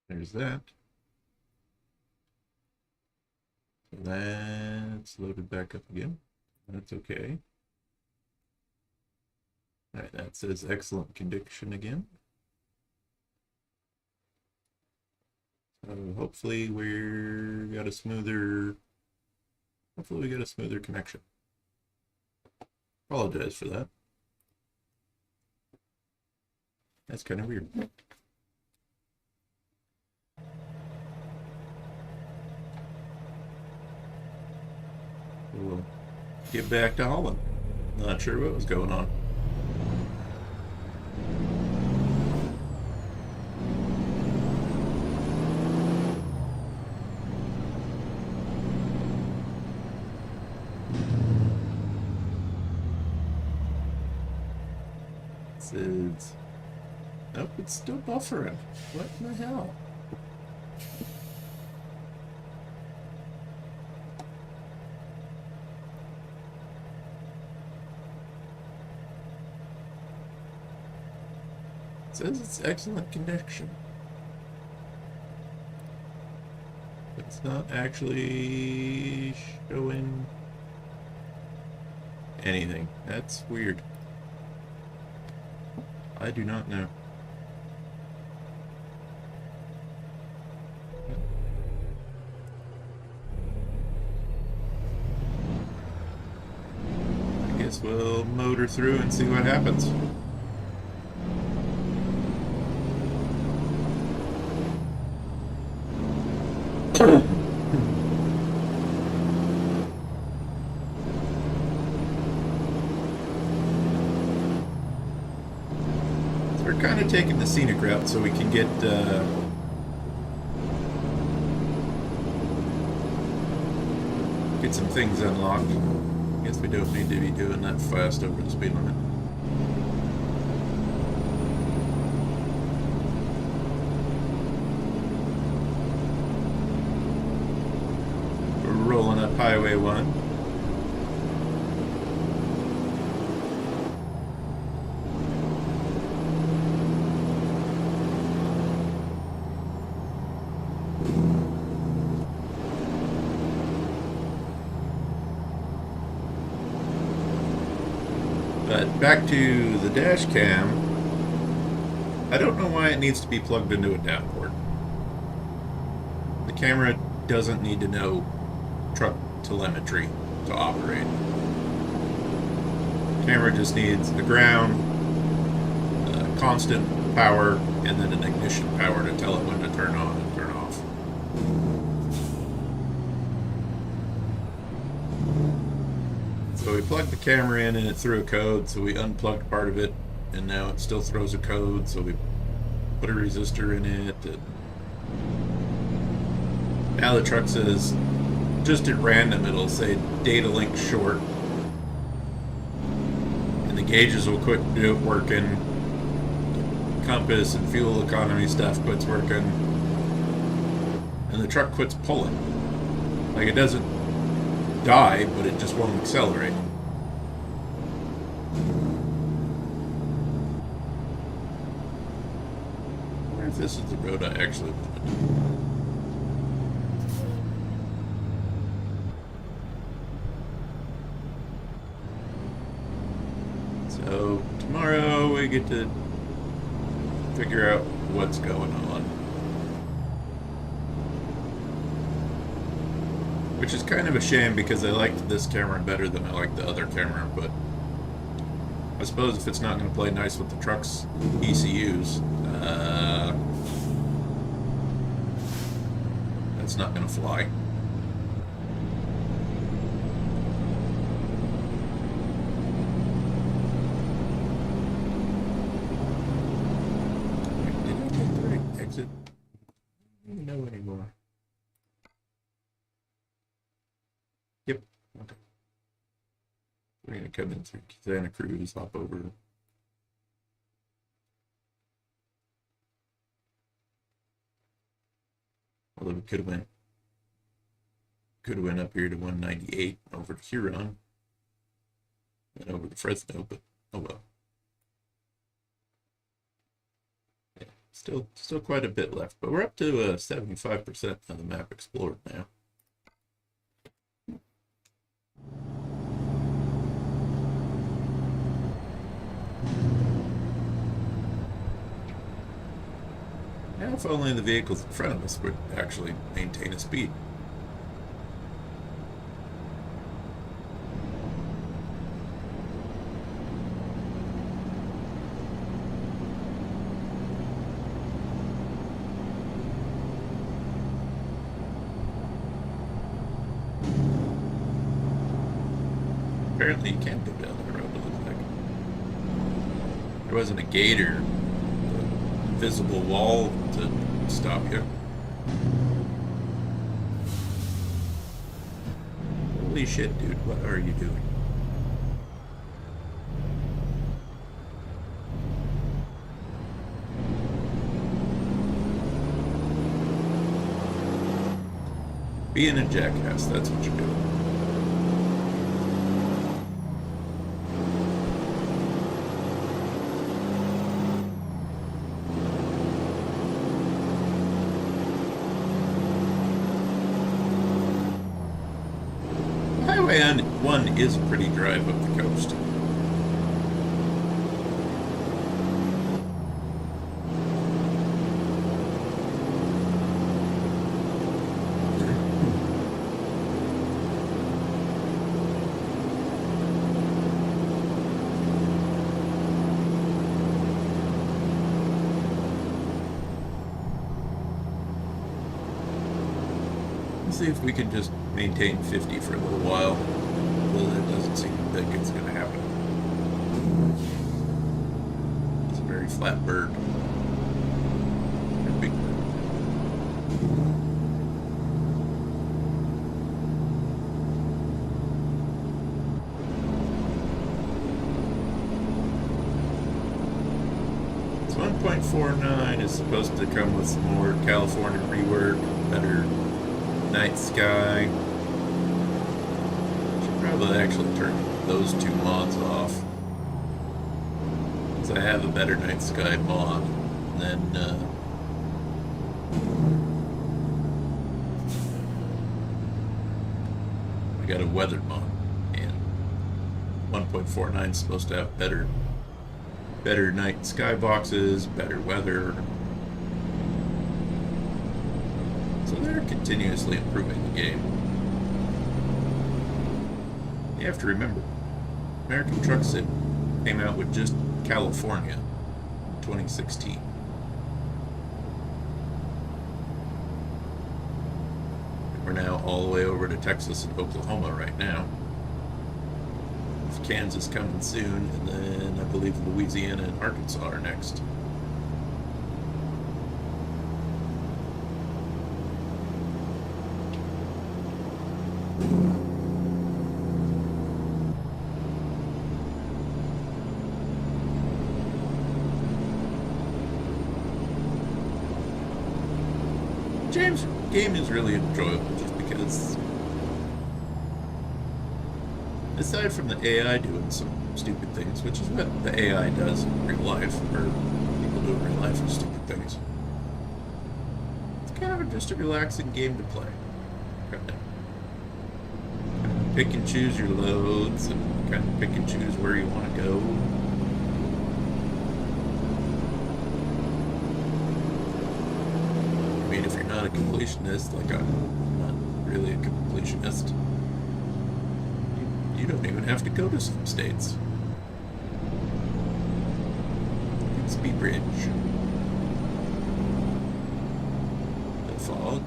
There's that. So that's loaded back up again. That's okay. All right, that says excellent condition again. So hopefully we got a smoother connection. Apologize for that. That's kind of weird. We'll get back to hauling. Not sure what was going on. Nope, it's still buffering. What in the hell? It says it's excellent connection. It's not actually showing anything. That's weird. I do not know. I guess we'll motor through and see what happens. We're kind of taking the scenic route so we can get some things unlocked. Guess we don't need to be doing that fast over the speed limit. We're rolling up Highway 1. But back to the dash cam. I don't know why it needs to be plugged into a down port. The camera doesn't need to know truck telemetry to operate. The camera just needs the ground, constant power, and then an ignition power to tell it when to turn on and turn off. So we plugged the camera in and it threw a code, so we unplugged part of it, and now it still throws a code, so we put a resistor in it. Now the truck says, just at random, it'll say data link short, and the gauges will quit working, compass and fuel economy stuff quits working, and the truck quits pulling. Like, it doesn't die, but it just won't accelerate. I wonder if this is the road I actually wanted. So tomorrow we get to figure out what's going on. Which is kind of a shame because I liked this camera better than I liked the other camera, but I suppose if it's not going to play nice with the truck's ECUs, that's not going to fly. Did I take the right exit? I don't even know anymore. Yep. Okay. We're going to come in through Santa Cruz, hop over. Although we could have went up here to 198 over to Huron, and over to Fresno, but oh well. Yeah, Still quite a bit left, but we're up to 75% of the map explored now. Now, if only the vehicles in front of us would actually maintain a speed. Apparently you can't go down that road, it looks like. There wasn't a gate or invisible wall to stop you. Holy shit, dude, what are you doing? Being a jackass, that's what you're doing. Highway 1 is a pretty drive up the coast. Let's see if we can just maintain 50 for a little while. Well, it doesn't seem like it's going to happen. It's a very flat bird. Very big bird. So 1.49 is supposed to come with some more California rework, better night sky. Should probably actually turn those two mods off, because I have a better night sky mod than I got a weather mod, and 1.49 is supposed to have better night sky boxes, better weather. So they're continuously improving the game. You have to remember, American Truck Sim came out with just California in 2016. We're now all the way over to Texas and Oklahoma right now. With Kansas coming soon, and then I believe Louisiana and Arkansas are next. James' game is really enjoyable just because, aside from the AI doing some stupid things, which is what the AI does in real life, or people do in real life with stupid things, it's kind of just a relaxing game to play. Kind of pick and choose your loads and kind of pick and choose where you want to go. If you're not a completionist, like I'm not really a completionist, you don't even have to go to some states. Bixby Bridge. The fog.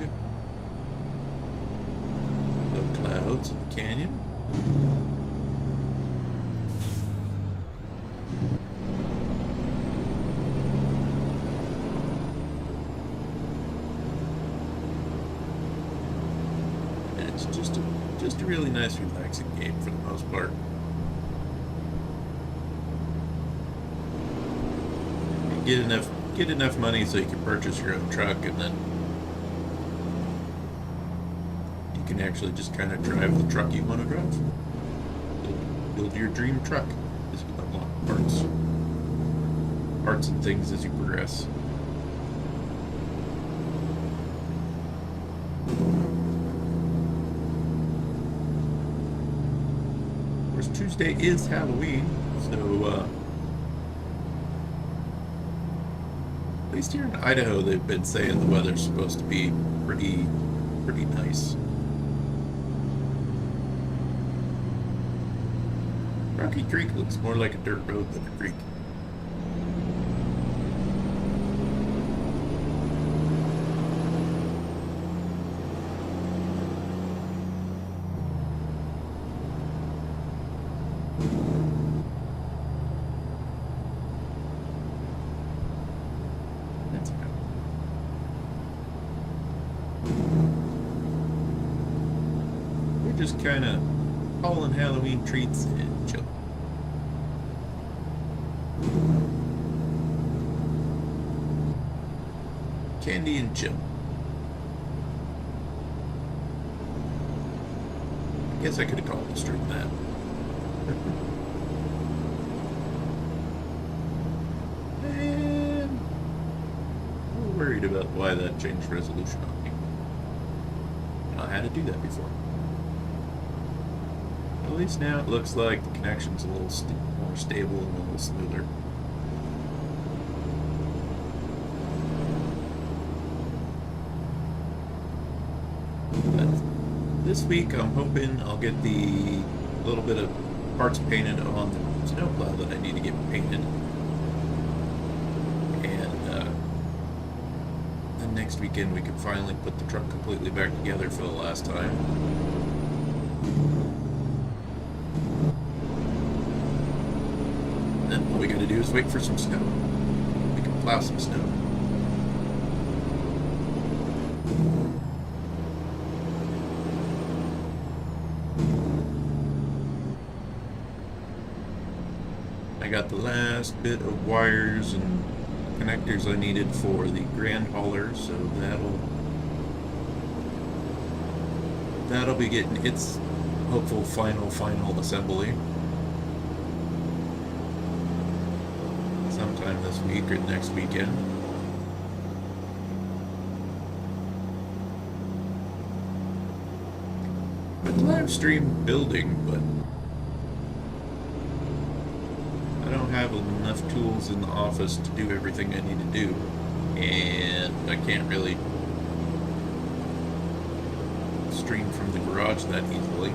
The clouds in the canyon. Just a really nice, relaxing game for the most part. You get enough money so you can purchase your own truck, and then you can actually just kind of drive the truck you want to drive. Build your dream truck as you unlock parts and things as you progress. Tuesday is Halloween, so at least here in Idaho, they've been saying the weather's supposed to be pretty nice. Rocky Creek looks more like a dirt road than a creek. That's okay. We're just kind of hauling Halloween treats and chilling. Candy and chill. I guess I could have called the stream that. And I'm a little worried about why that changed resolution on me. I had to do that before. At least now it looks like the connection's a little more stable and a little smoother. This week I'm hoping I'll get the little bit of parts painted on the snowplow that I need to get painted. And then next weekend we can finally put the truck completely back together for the last time. And then all we gotta do is wait for some snow. We can plow some snow. I got the last bit of wires and connectors I needed for the grand hauler, so that'll be getting its hopeful final assembly sometime this week or next weekend. But live stream building, but I don't have enough tools in the office to do everything I need to do, and I can't really stream from the garage that easily.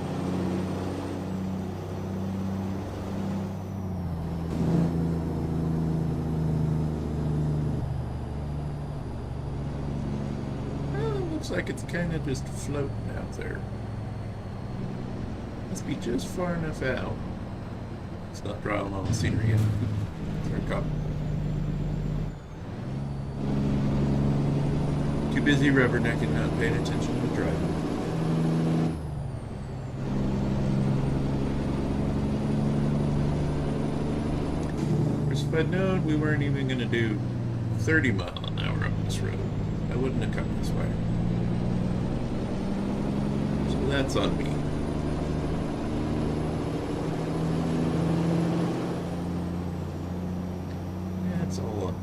Well, it looks like it's kind of just floating out there. Must be just far enough out. It's not drawing on the scenery yet. Sorry, cop. Too busy rubbernecking, not paying attention to driving. Of course, if I'd known we weren't even going to do 30 miles an hour on this road, I wouldn't have come this way. So that's on me. That's all on.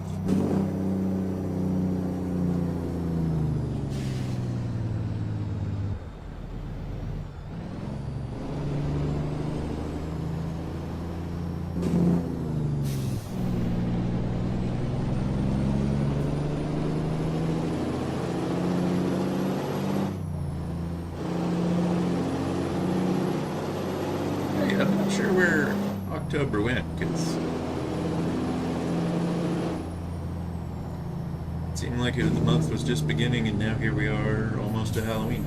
Hey, I'm not sure where October went, because it seemed like the month was just beginning, and now here we are, almost to Halloween.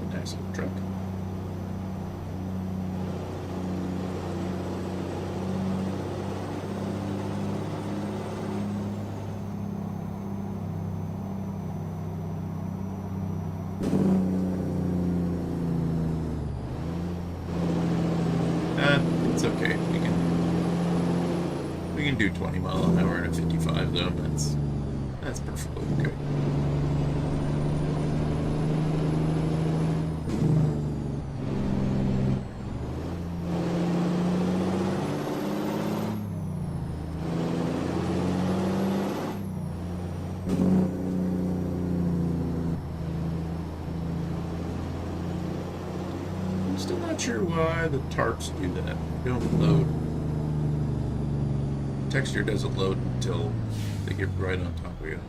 A nice little truck. It's okay. We can do 20 mile an hour at a 55 though. That's perfectly okay. Not sure why the tarps do that. They don't load. Texture doesn't load until they get right on top of you.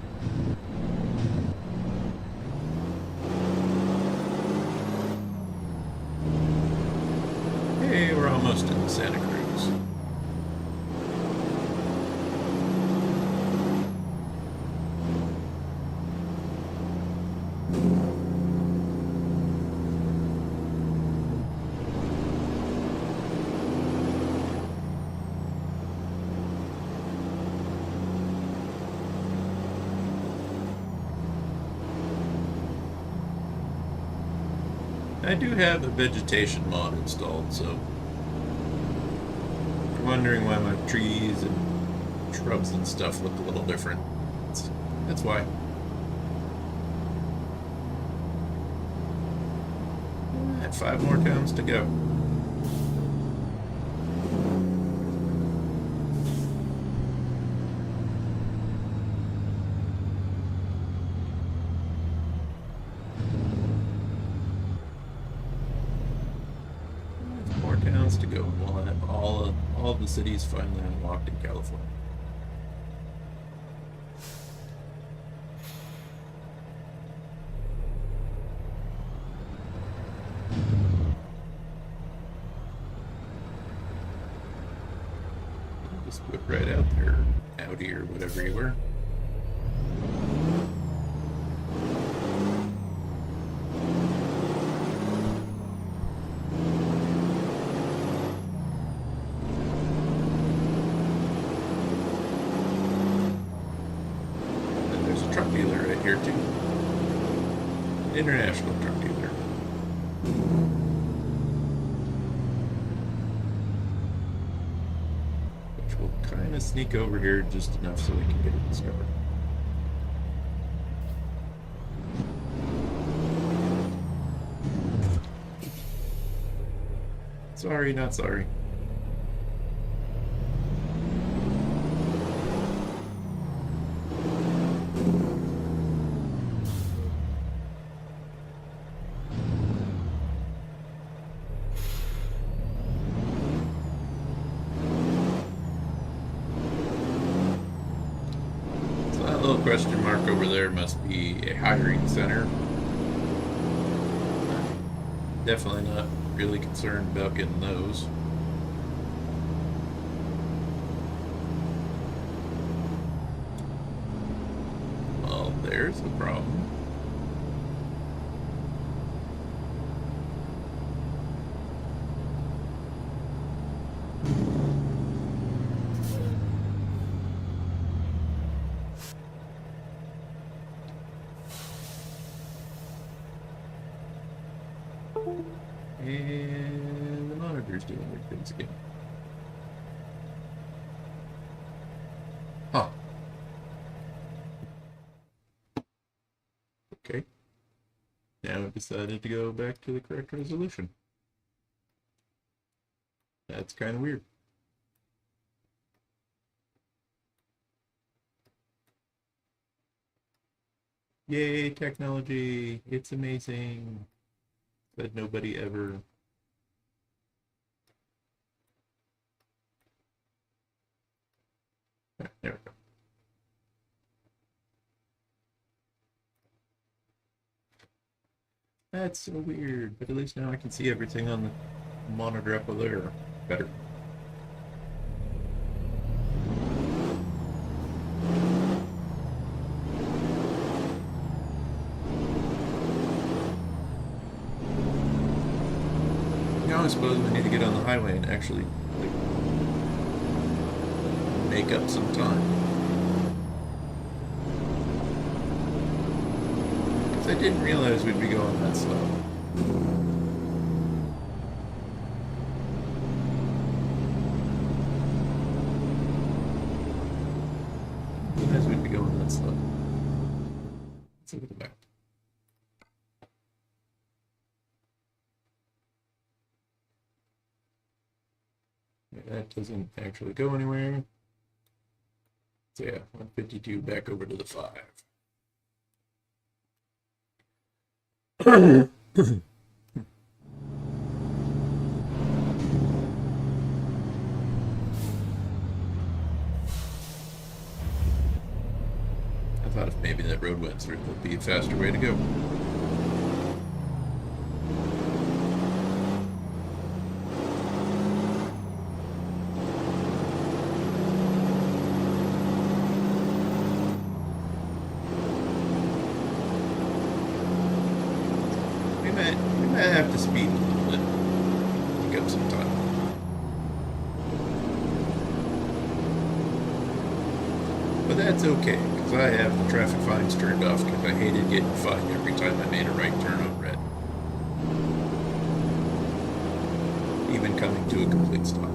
Hey, we're almost in Santa Cruz. I do have a vegetation mod installed, so if you're wondering why my trees and shrubs and stuff look a little different, that's why. 5 more towns to go. To go, and we'll have all of the cities finally unlocked in California. Just put right out there, Audi or whatever you were. Here too. International truck dealer. Which will kind of sneak over here just enough so we can get it discovered. Sorry, not sorry. Little question mark over there must be a hiring center. Definitely not really concerned about getting those. Well, there's the problem. And the monitor's doing weird things again. Huh. Okay. Now I've decided to go back to the correct resolution. That's kind of weird. Yay, technology! It's amazing. But nobody ever... Ah, there we go. That's so weird, but at least now I can see everything on the monitor up there better. I suppose we need to get on the highway and actually make up some time. Because I didn't realize we'd be going that slow. I didn't realize we'd be going that slow. Let's look at the back. That doesn't actually go anywhere. So yeah, 152 back over to the 5. thought if maybe that road went through, that'd be a faster way to go. We might have to speed a little bit to get some time. But that's okay, because I have the traffic fines turned off because I hated getting fined every time I made a right turn on red. Even coming to a complete stop.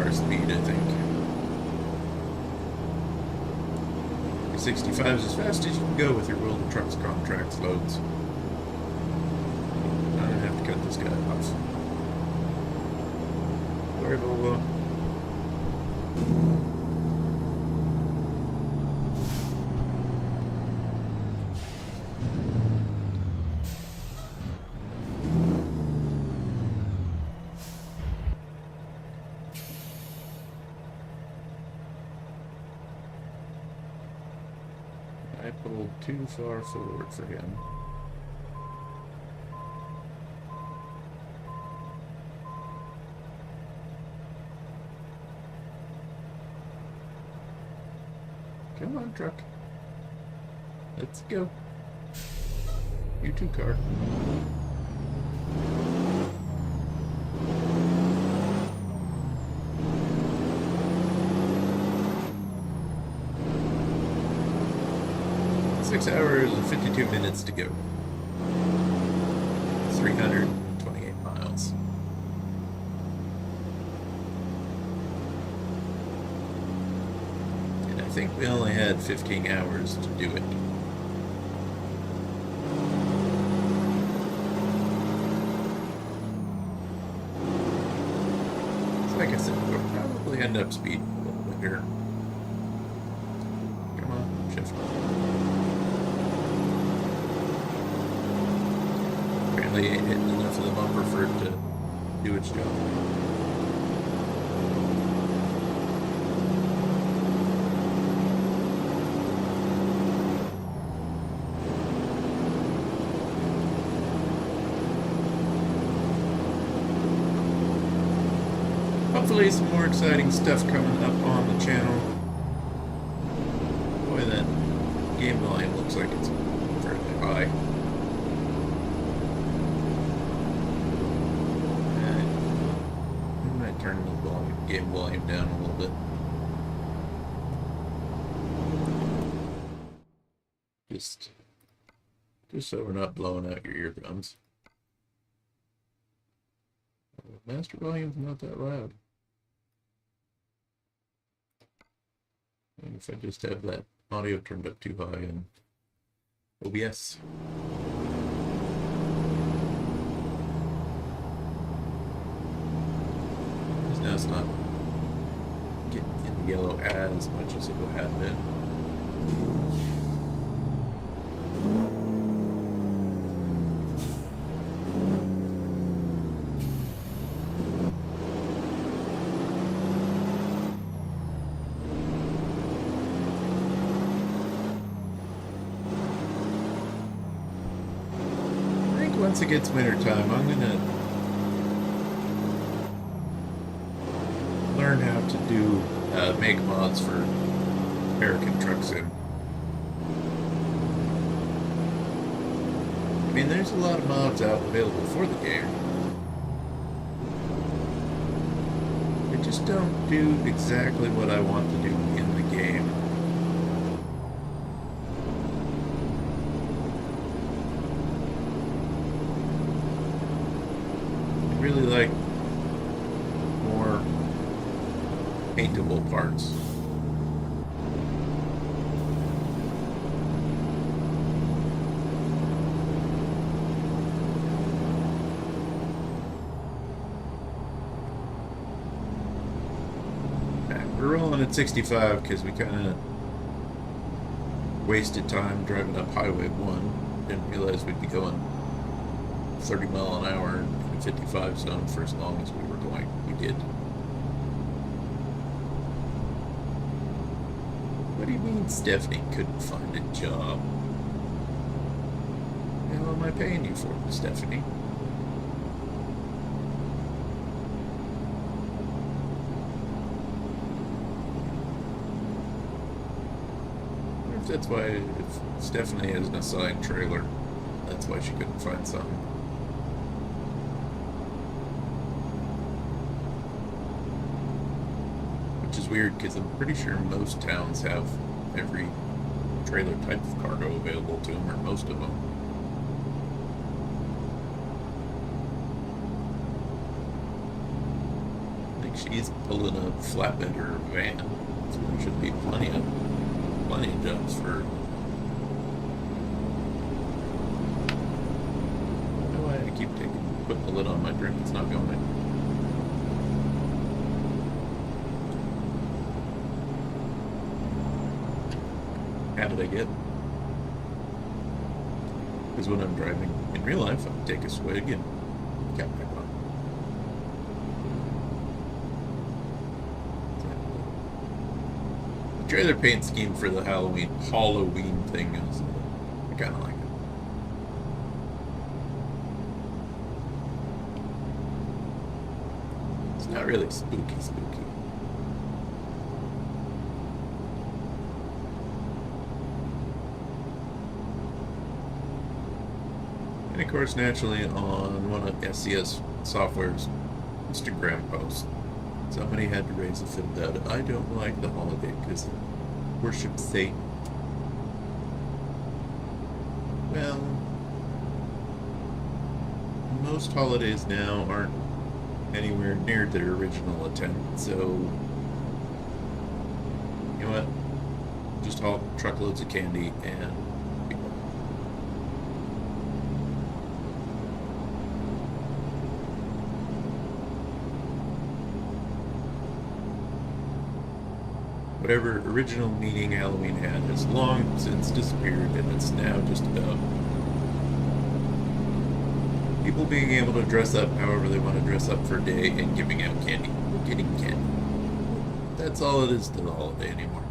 Speed, I think. 65 is as fast as you can go with your World of Trucks contracts loads. I'm gonna have to cut this guy off. Sorry, Volvo. I pulled too far forward for him. Come on, truck. Let's go. You too, car. 6 hours and 52 minutes to go. 328 miles. And I think we only had 15 hours to do it. So like I said, we'll probably end up speeding a little bit here. Come on, shift. Apparently ain't hitting enough of the bumper for it to do its job. Hopefully some more exciting stuff coming up on the channel. Boy, that game volume looks like it's fairly high. Turn the game volume down a little bit. Just so we're not blowing out your eardrums. Master volume's not that loud. And if I just have that audio turned up too high in OBS. Now it's not getting in the yellow as much as it would have been. I think once it gets winter time, I'm gonna learn how to do make mods for American Truck Sim. I mean, there's a lot of mods out available for the game. They just don't do exactly what I want to do in the game. I really like more paintable parts. We're rolling at 65 because we kind of wasted time driving up Highway 1. Didn't realize we'd be going 30 mile an hour in a 55 zone for as long as we were going. We did. What do you mean Stephanie couldn't find a job? How am I paying you for it, Stephanie? I wonder if that's why, if Stephanie has an assigned trailer, that's why she couldn't find something. Which is weird because I'm pretty sure most towns have every trailer type of cargo available to them, or most of them. I think she's pulling a flatbed or a van, so there should be plenty of jobs for. Why do I keep putting the lid on my drink? It's not going in. How did I get? Because when I'm driving in real life, I take a swig and cap back on. The trailer paint scheme for the Hauloween thing is, I kind of like it. It's not really spooky. And of course, naturally, on one of SCS Software's Instagram posts, somebody had to raise a fit that I don't like the holiday because it worships Satan. Well, most holidays now aren't anywhere near their original intent, so you know what? Just haul truckloads of candy and whatever original meaning Halloween had has long since disappeared, and it's now just about people being able to dress up however they want to dress up for a day and giving out candy. Getting candy. That's all it is to the holiday anymore.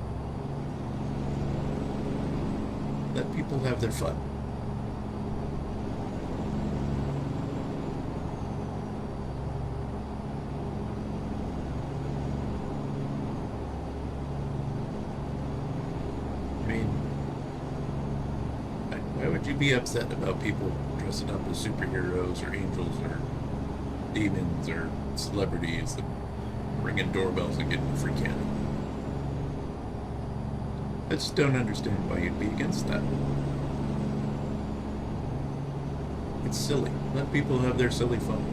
Let people have their fun. Why would you be upset about people dressing up as superheroes or angels or demons or celebrities and ringing doorbells and getting free candy? I just don't understand why you'd be against that. It's silly. Let people have their silly fun.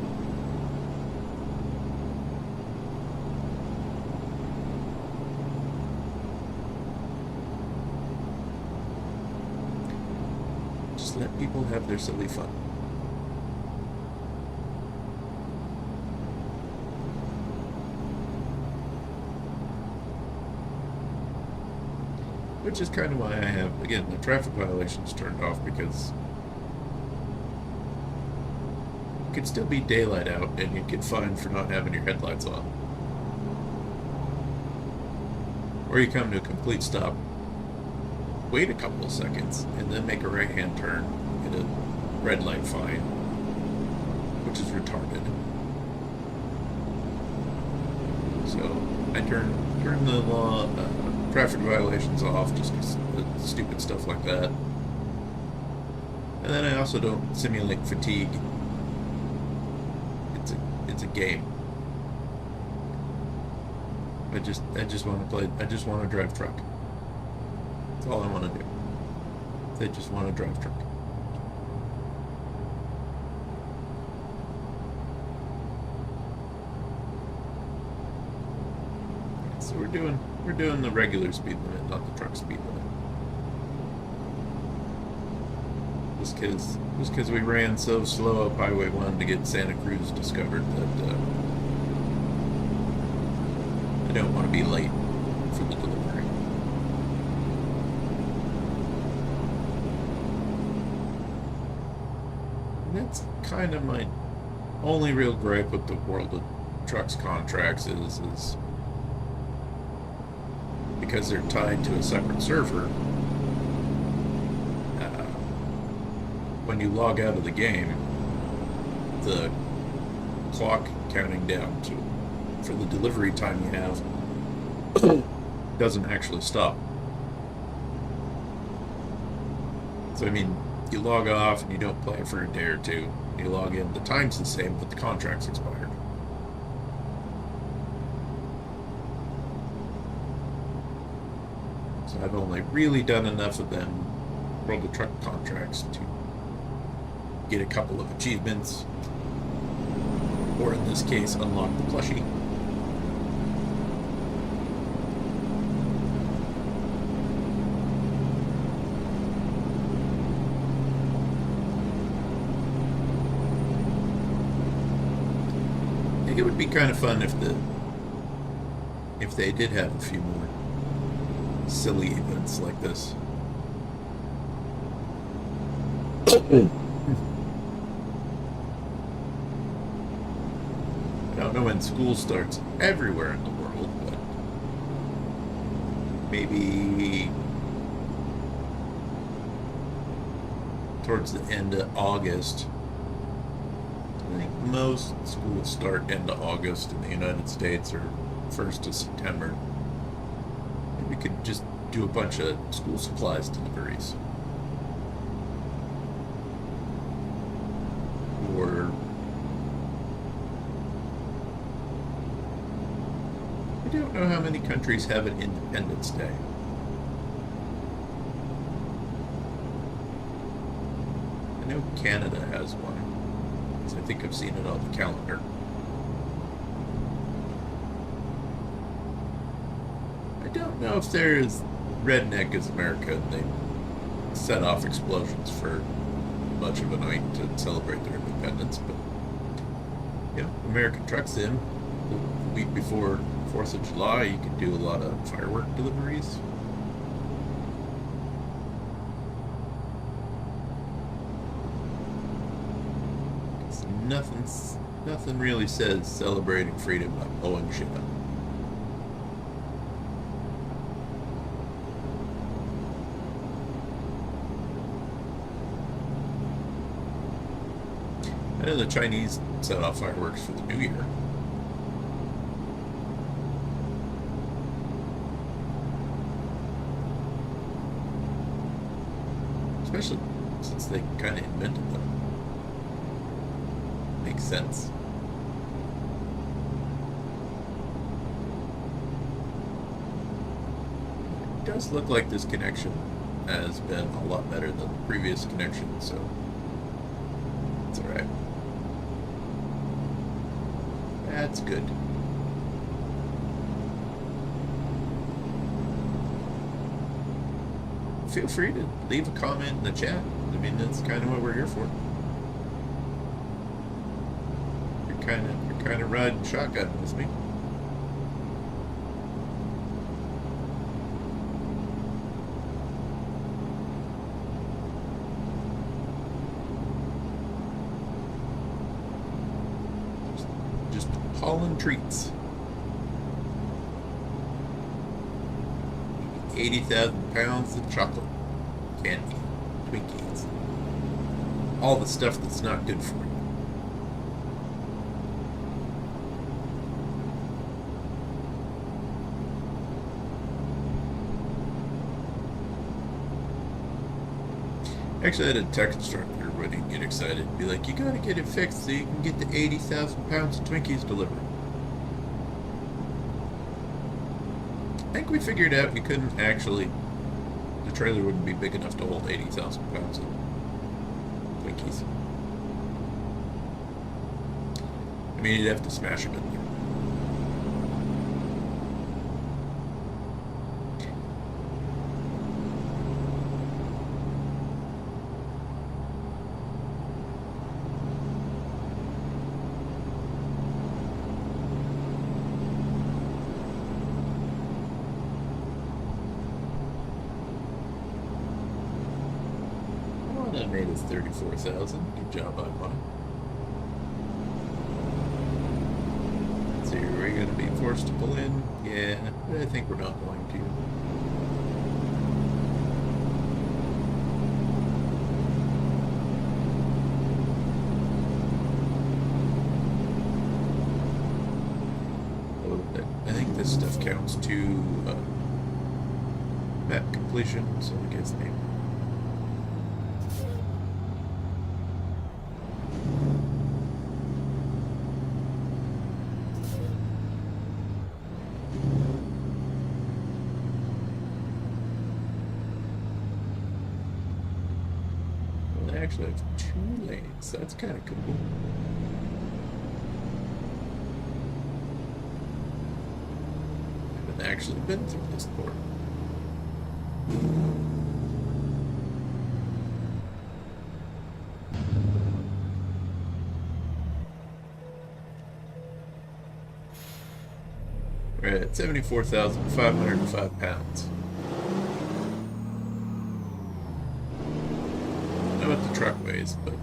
Let people have their silly fun. Which is kind of why I have, again, the traffic violations turned off, because it could still be daylight out and you'd get fined for not having your headlights on. Or you come to a complete stop, wait a couple of seconds, and then make a right-hand turn, get a red light fine, which is retarded. So I turn the law traffic violations off just because stupid stuff like that. And then I also don't simulate fatigue. It's a game. I just want to play. I just want to drive truck. That's all I want to do. I just want to drive truck. So we're doing the regular speed limit, not the truck speed limit. Just because we ran so slow up Highway 1 to get Santa Cruz discovered that I don't want to be late. That's kind of my only real gripe with the World of Trucks contracts is because they're tied to a separate server. When you log out of the game, the clock counting down for the delivery time you have doesn't actually stop. So I mean, you log off and you don't play it for a day or two. You log in, the time's the same, but the contract's expired. So I've only really done enough of them World of Truck contracts to get a couple of achievements, or in this case, unlock the plushie. I think it would be kind of fun if they did have a few more silly events like this. I don't know when school starts everywhere in the world, but maybe towards the end of August. I think most schools start end of August in the United States, or 1st of September. Maybe we could just do a bunch of school supplies deliveries. Or I don't know how many countries have an Independence Day. I know Canada has one, because I think I've seen it on the calendar. I don't know if they're as redneck as America and they set off explosions for much of a night to celebrate their independence, but yeah, American Trucks in the week before 4th of July, you can do a lot of firework deliveries. Nothing really says celebrating freedom by blowing shit up. I know the Chinese set off fireworks for the New Year. Especially since they kind of invented them. Makes sense. It does look like this connection has been a lot better than the previous connection, so it's alright. That's good. Feel free to leave a comment in the chat. I mean, that's kind of what we're here for. You're kind of riding shotgun with me. Just hauling treats. 80,000 pounds of chocolate, candy, Twinkies, all the stuff that's not good for you. Actually, I had a tech instructor when he'd get excited, be like, you gotta get it fixed so you can get the 80,000 pounds of Twinkies delivered. I think we figured out you couldn't actually, the trailer wouldn't be big enough to hold 80,000 pounds of Twinkies. I mean, you'd have to smash them in there. estimate is 34,000. Good job, iPod. Let's see, are we going to be forced to pull in? Yeah, but I think we're not going to. I think this stuff counts to map completion, so the guy's name. Well, they actually have 2 lanes. That's kind of cool. Actually been through this port. We're at 74,505 pounds. I know what the truck weighs, but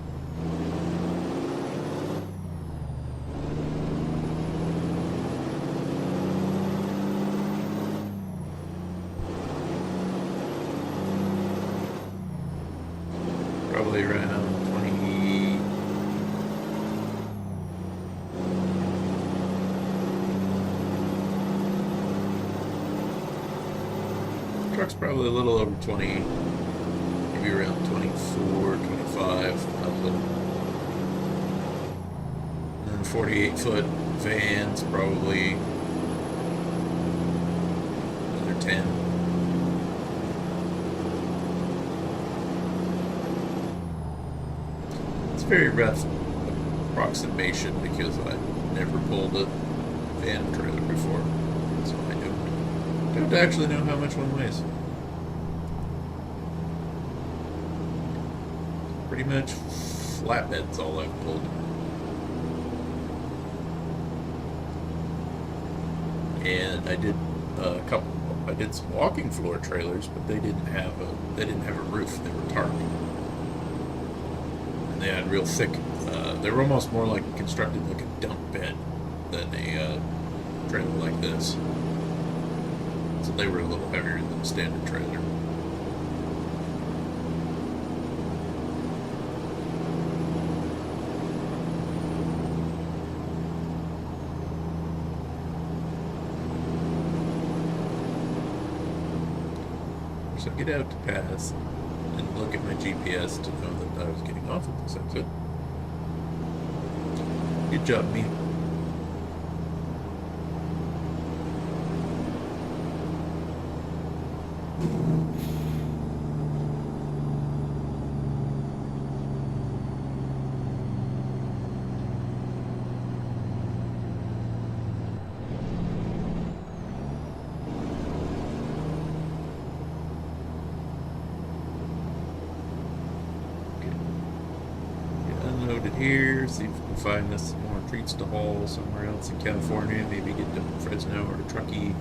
probably around 20. Truck's probably a little over 20, maybe around 24, 25, probably. And then 48-foot van's probably another 10. Very rough approximation because I've never pulled a van trailer before, so I don't actually know how much one weighs. Pretty much flatbed's all I've pulled. And I did I did some walking floor trailers, but they didn't have a roof. They were tarp. They had real thick, they were almost more like constructed like a dump bed than a trailer like this. So they were a little heavier than a standard trailer. So get out to pass and look at my GPS to know that I was getting off at this exit. Good job, me. Here, see if we can find us some more treats to haul somewhere else in California, maybe get to Fresno or to Truckee.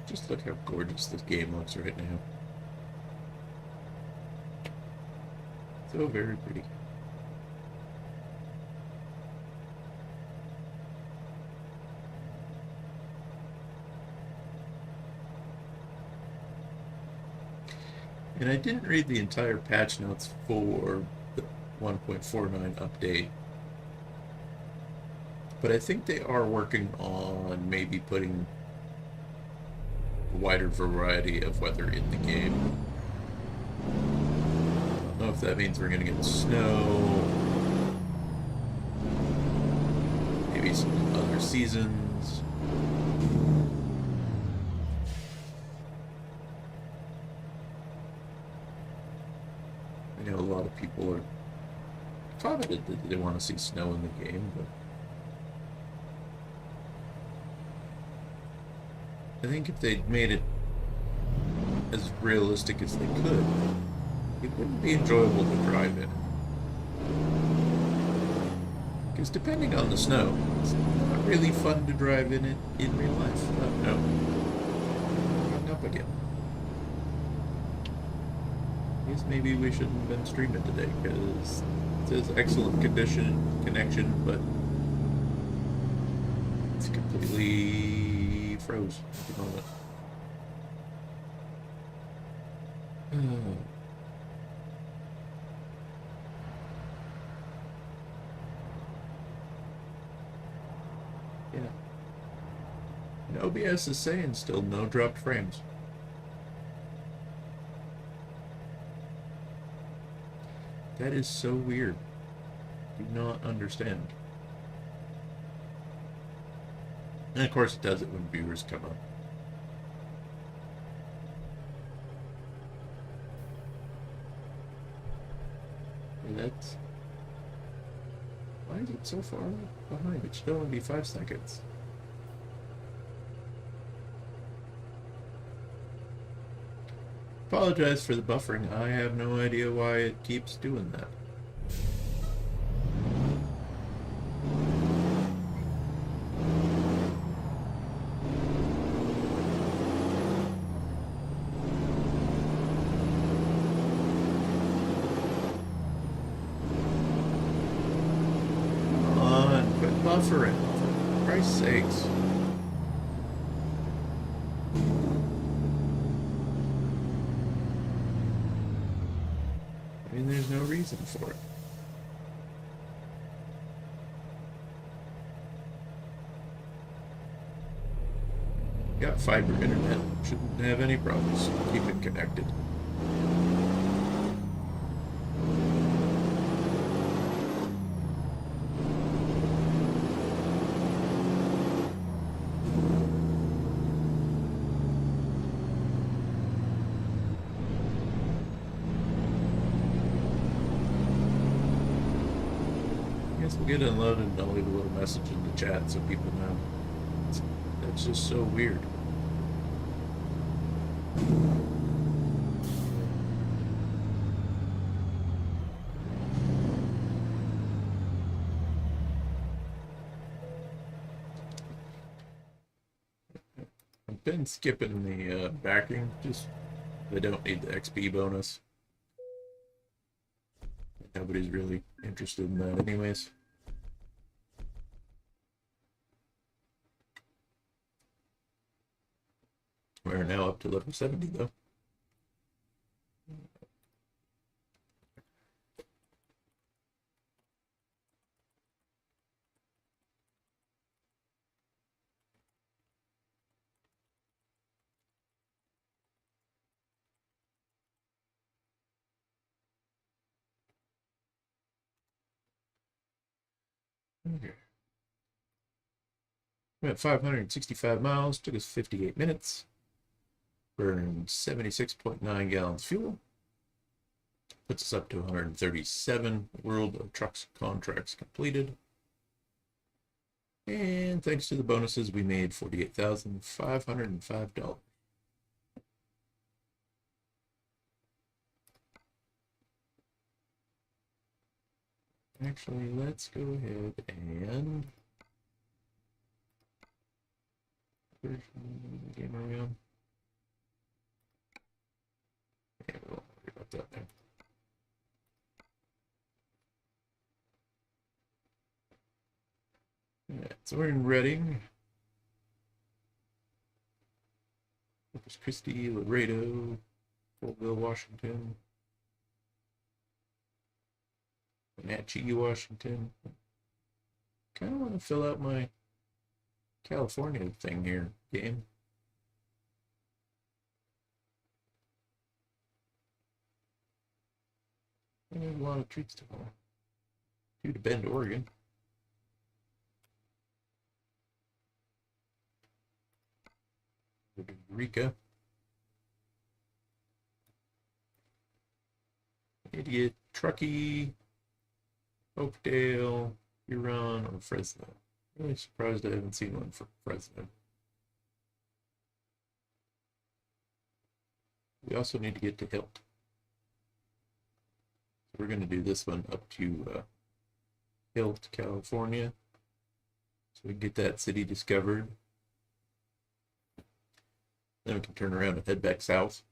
Just look how gorgeous this game looks right now. So very pretty. And I didn't read the entire patch notes for the 1.49 update, but I think they are working on maybe putting a wider variety of weather in the game. I don't know if that means we're going to get snow, maybe some other seasons. I know a lot of people are commented that they want to see snow in the game, but I think if they'd made it as realistic as they could, it wouldn't be enjoyable to drive in. Because depending on the snow, it's not really fun to drive in it in real life. Oh no. Hung up again. I guess maybe we shouldn't have been streaming today because it says excellent connection, but it's completely froze at the moment. Yeah. And OBS is saying still no dropped frames. That is so weird. Do not understand. And of course it does it when viewers come up. And that's... Why is it so far behind? It should only be 5 seconds. Apologize for the buffering. I have no idea why it keeps doing that. Come on, quit buffering, for Christ's sakes. I mean, there's no reason for it. Got fiber internet. Shouldn't have any problems. Keep it connected. We'll get unloaded and I'll leave a little message in the chat so people know. That's just so weird. I've been skipping the backing, just they don't need the XP bonus. Nobody's really interested in that anyways. We're now up to level 70 though. Okay. We went 565 miles, took us 58 minutes. Burned 76.9 gallons fuel. Puts us up to 137 world of trucks contracts completed. And thanks to the bonuses, we made $48,505. Actually, let's go ahead and game are we on? Yeah, we won't worry about that now. Alright, so we're in Reading. Corpus Christi, Laredo, Colville, Washington, Wenatchee, Washington. Kind of want to fill out my California thing here, game. I have a lot of treats tomorrow. Due to Bend, Oregon. Eureka. Idiot, Truckee, Oakdale, Huron, or Fresno. Really surprised I haven't seen one for Fresno. We also need to get to Hilt. So we're going to do this one up to Hilt, California. So we can get that city discovered. Then we can turn around and head back south.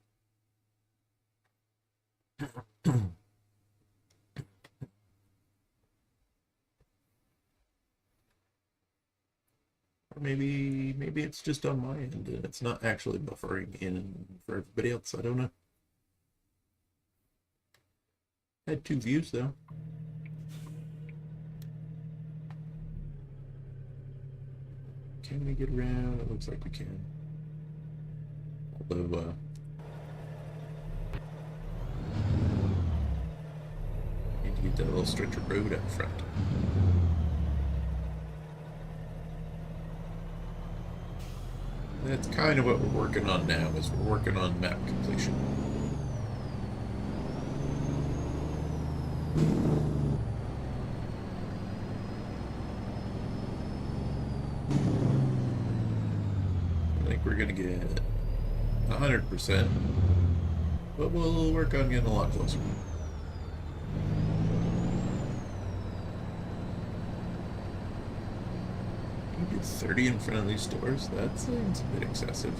Or maybe it's just on my end and it's not actually buffering in for everybody else. I don't know. Had 2 views though. Can we get around? It looks like we can. Although, need to get that little stretch of road out front. That's kind of what we're working on now, is we're working on map completion. I think we're going to get 100%, but we'll work on getting a lot closer. You do 30 in front of these stores? That seems a bit excessive.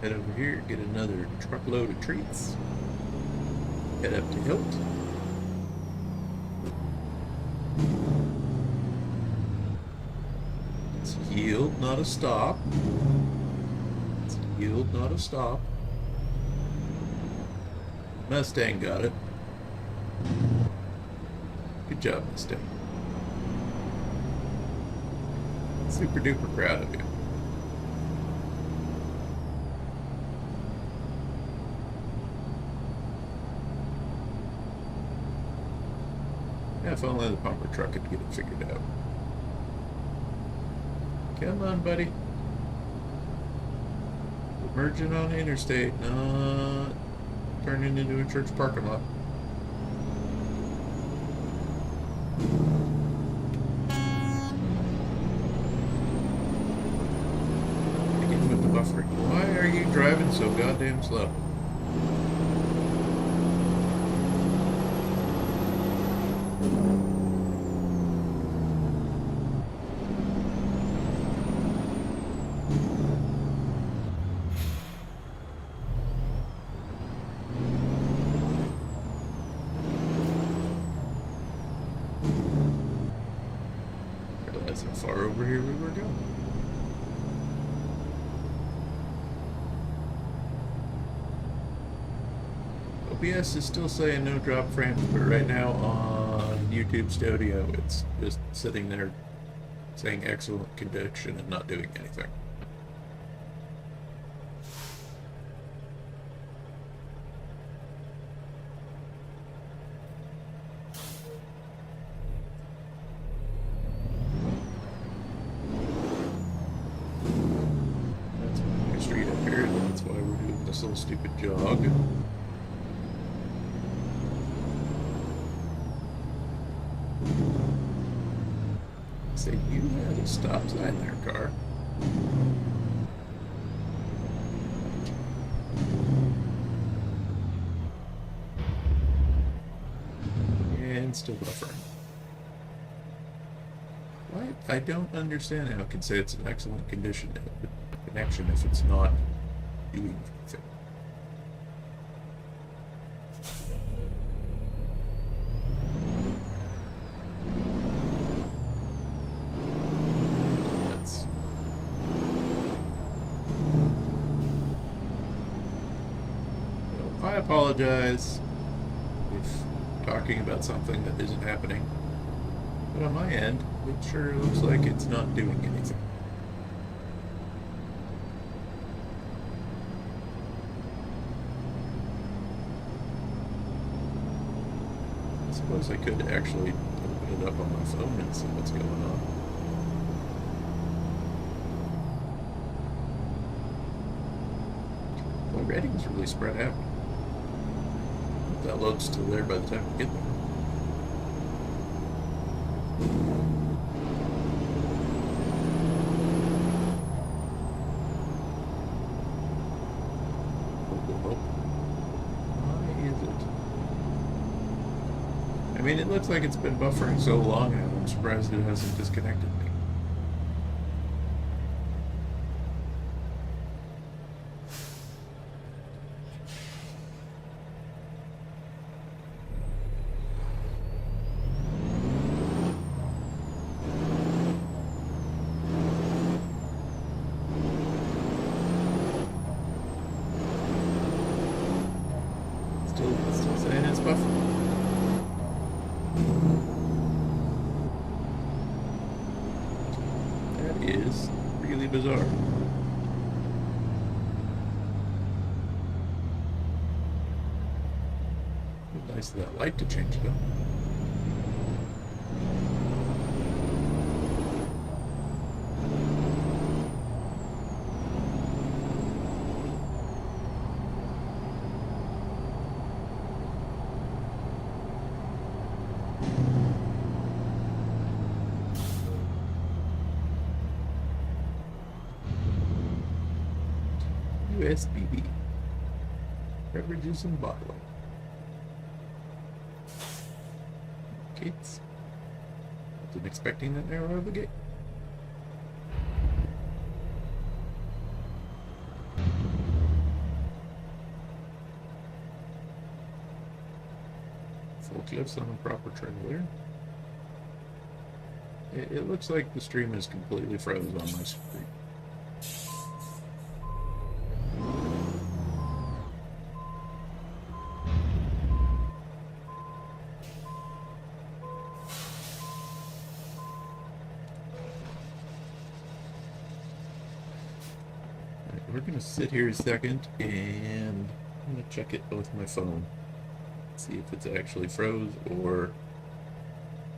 Head over here, get another truckload of treats. Head up to Hilt. It's yield, not a stop. It's yield, not a stop. Mustang got it. Good job, Mustang. Super duper proud of you. Yeah, if only the pumper truck could get it figured out. Come on, buddy. We're merging on the interstate, not turning into a church parking lot. Again with the buffering. Why are you driving so goddamn slow? Realize how far over here we were going. OBS is still saying no drop frames, but right now on YouTube Studio it's just sitting there saying excellent condition and not doing anything. That's my street up here, that's why we're doing this little stupid jog. Say, you had a stop sign there, car. And still buffering. What? I don't understand how it can say it's an excellent condition connection if it's not doing anything. I apologize if talking about something that isn't happening, but on my end, it sure looks like it's not doing anything. suppose I could actually open it up on my phone and see what's going on. The writing's really spread out. That load's still there by the time we get there. I mean, it looks like it's been buffering so long now, I'm surprised it hasn't disconnected me. Still saying it's buffering. That is really bizarre. Nice of that light to change it up. USBB. Beverages and bottling. Gates. Wasn't expecting that narrow of a gate. Forklifts on a proper trailer. It looks like the stream is completely frozen on my screen. We're gonna sit here a second and I'm gonna check it with my phone. See if it's actually froze or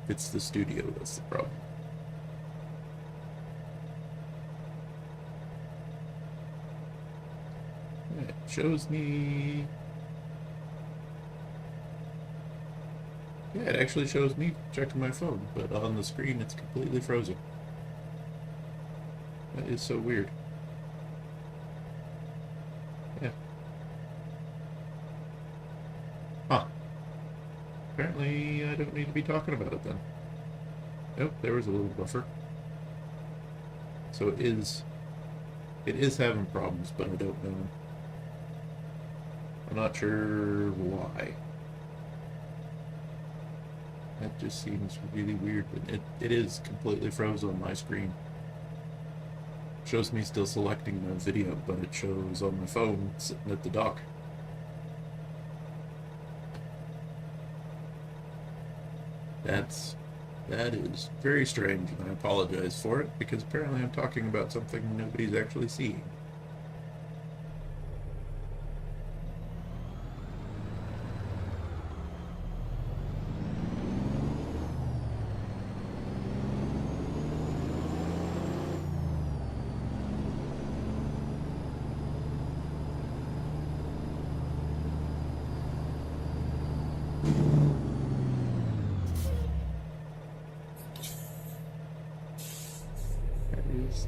if it's the studio that's the problem. It shows me. Yeah, it actually shows me checking my phone, but on the screen it's completely frozen. That is so weird. Yeah. Huh. Apparently I don't need to be talking about it then. Nope, there was a little buffer. So it is having problems, but I don't know. I'm not sure why. That just seems really weird, but it is completely frozen on my screen. Shows me still selecting the video, but it shows on my phone sitting at the dock. That is very strange, and I apologize for it, because apparently I'm talking about something nobody's actually seeing.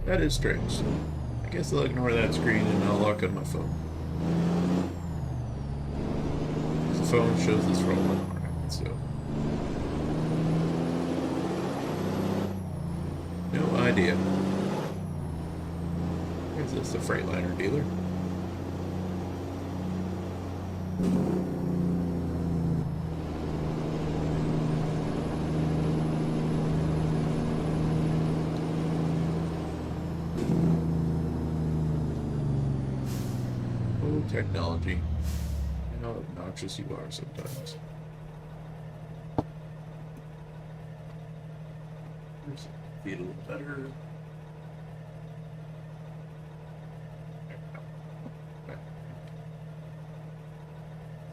That is strange. So I guess I'll ignore that screen and I'll lock on my phone. The phone shows this rolling around, so no idea. Is this a Freightliner dealer? Technology. You know how obnoxious you are sometimes. Feed a little better.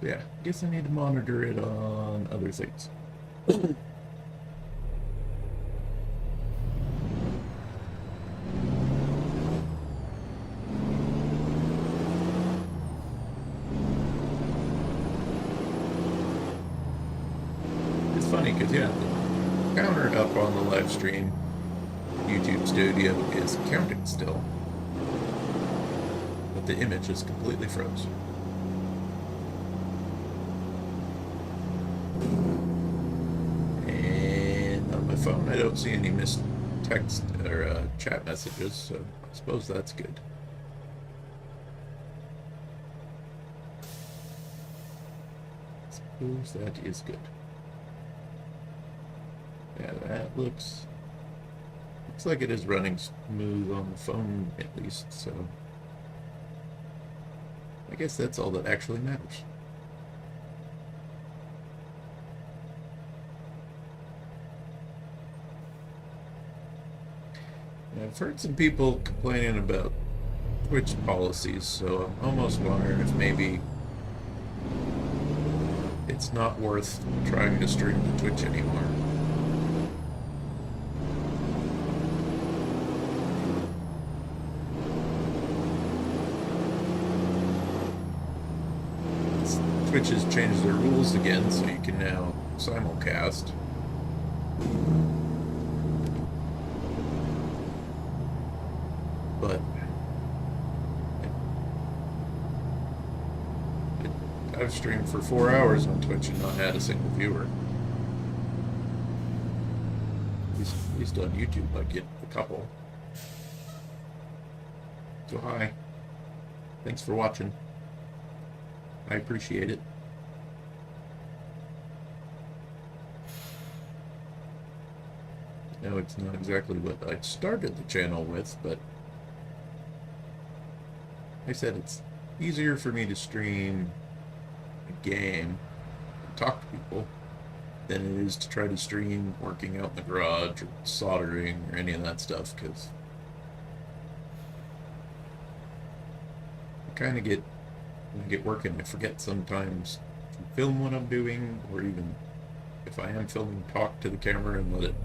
Yeah, I guess I need to monitor it on other things. It's funny because, yeah, the counter up on the live stream YouTube studio is counting still, but the image is completely froze. And on my phone, I don't see any missed text or chat messages, so I suppose that's good. That is good. Yeah, that looks like it is running smooth on the phone at least, so I guess that's all that actually matters. I've heard some people complaining about Twitch policies, so I'm almost wondering if maybe it's not worth trying to stream to Twitch anymore. Twitch has changed their rules again, so you can now simulcast. But I've streamed for 4 hours on Twitch and not had a single viewer. At least on YouTube I get a couple. So hi. Thanks for watching. I appreciate it. No, it's not exactly what I started the channel with, but I said it's easier for me to stream a game and talk to people than it is to try to stream working out in the garage or soldering or any of that stuff, because I kind of get, when I get working, I forget sometimes to film what I'm doing, or even if I am filming, talk to the camera and let it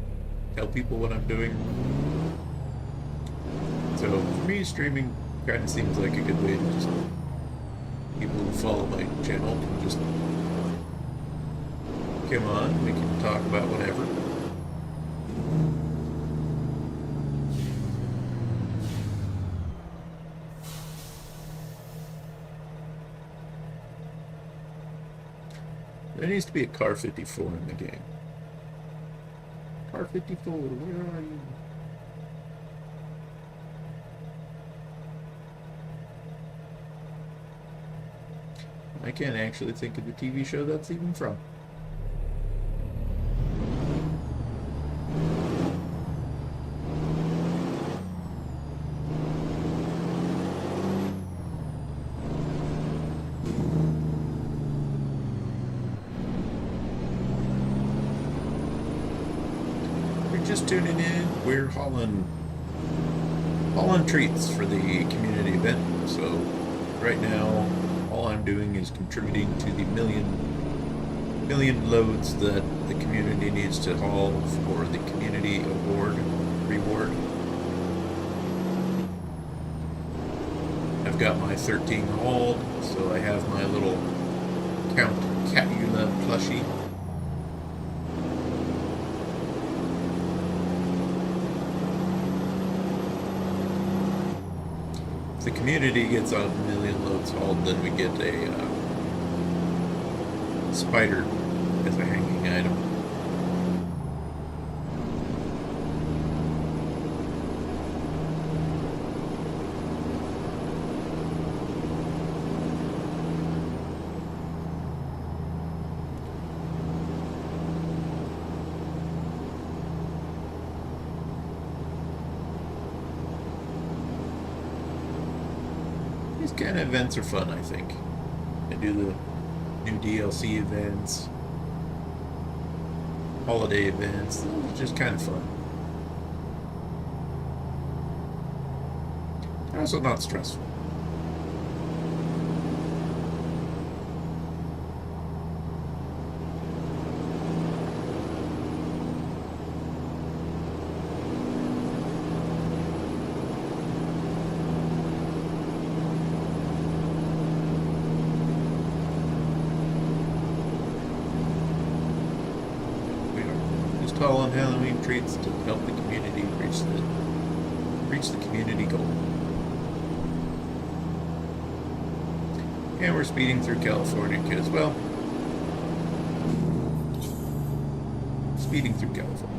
tell people what I'm doing. So for me, streaming kind of seems like a good way to just, people who follow my channel can just come on, we can talk about whatever. There needs to be a car 54 in the game. Car 54, where are you? I can't actually think of the TV show that's even from. Just tuning in, we're hauling treats for the community event. So right now, all I'm doing is contributing to the million loads that the community needs to haul for the community reward. I've got my 13 hauled, so I have my little Count Catula plushie. The community gets a million loads hauled, then we get a spider as a hanging item. These kind of events are fun, I think. I do the new DLC events, holiday events. Those are just kind of fun. They're also not stressful. tall on Halloween treats to help the community reach the community goal. And we're speeding through California because, well, speeding through California.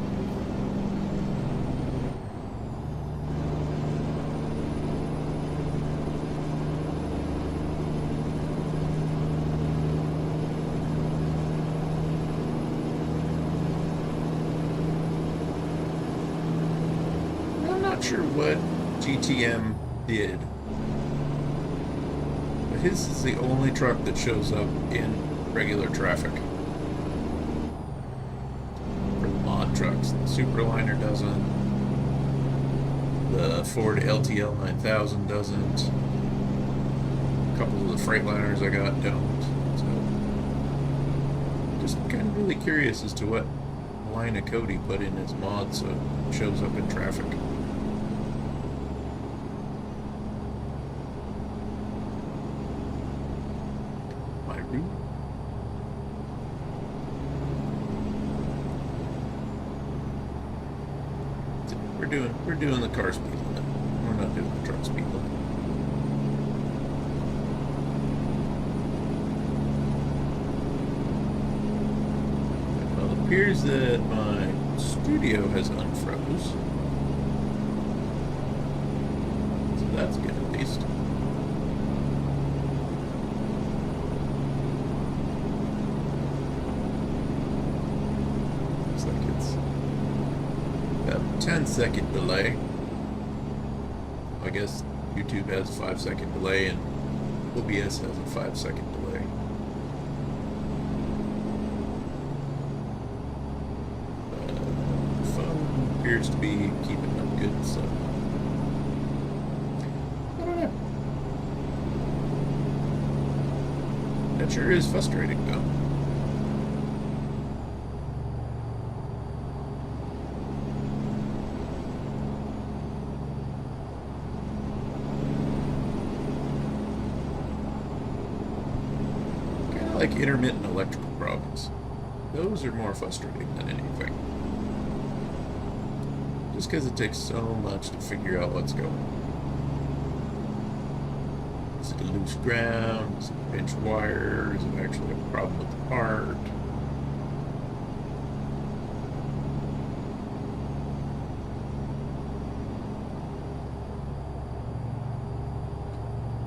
I'm not sure what GTM did. But his is the only truck that shows up in regular traffic. For the mod trucks. The Superliner doesn't. The Ford LTL 9000 doesn't. A couple of the Freightliners I got don't. So, just kind of really curious as to what line of code he put in his mod so it shows up in traffic. We're doing the car speed limit. We're not doing the truck speed limit. Well, it appears that my studio has unfroze. So that's good at least. Looks like it's about 10-second delay. I guess YouTube has a 5-second delay and OBS has a 5-second delay. The phone appears to be keeping up good, so I don't know. That sure is frustrating though. Like intermittent electrical problems. Those are more frustrating than anything. Just because it takes so much to figure out what's going on. Is it a loose ground? Is it a pinched wire? Is it actually a problem with the part?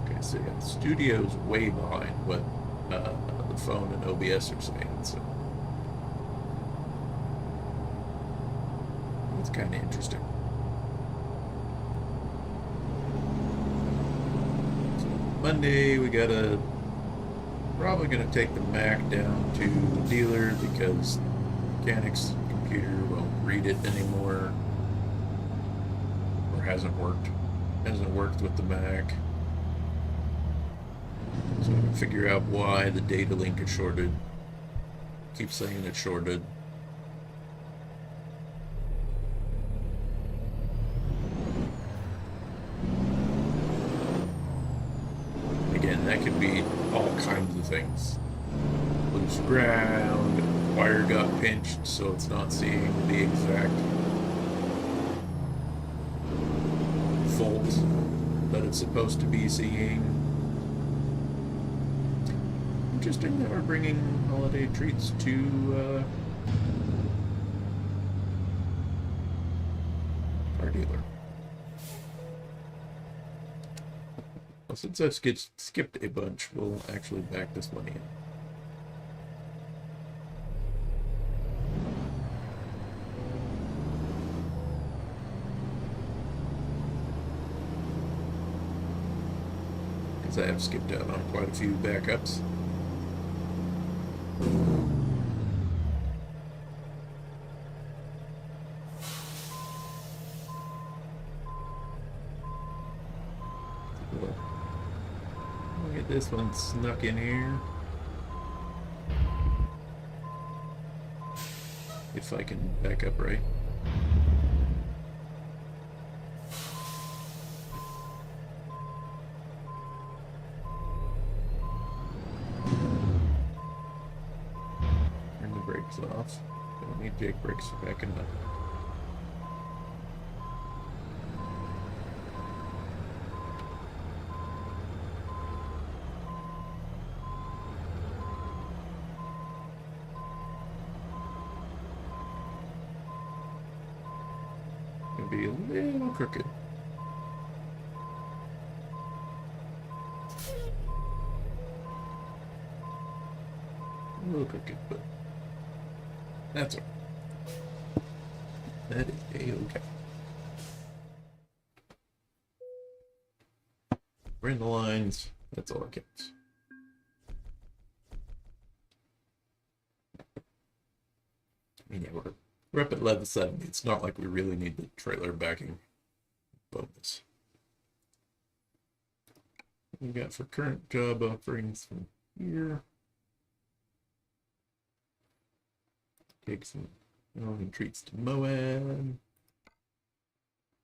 Okay, so yeah, the studio's way behind what the phone and OBS are saying, so it's kind of interesting. So Monday we probably gonna take the Mac down to the dealer because the mechanic's computer won't read it anymore, or hasn't worked with the Mac. So I can figure out why the data link is shorted. Keep saying it's shorted. Again, that could be all kinds of things. Loose ground, wire got pinched so it's not seeing the exact fault that it's supposed to be seeing. Interesting that we're bringing holiday treats to our dealer. Well, since I've skipped a bunch, we'll actually back this one in. Because I have skipped out on quite a few backups. We'll get this one snuck in here. If I can back up right. Turn the brakes off. Don't Need Jake brakes for backing up. Gonna be a little crooked. A little crooked, but that's all. That is A-okay. We're in the lines. That's all it counts. I mean, yeah, we're up at 1170. It's not like we really need the trailer backing bonus. We got for current job offerings from here. Take some retreats to Moab,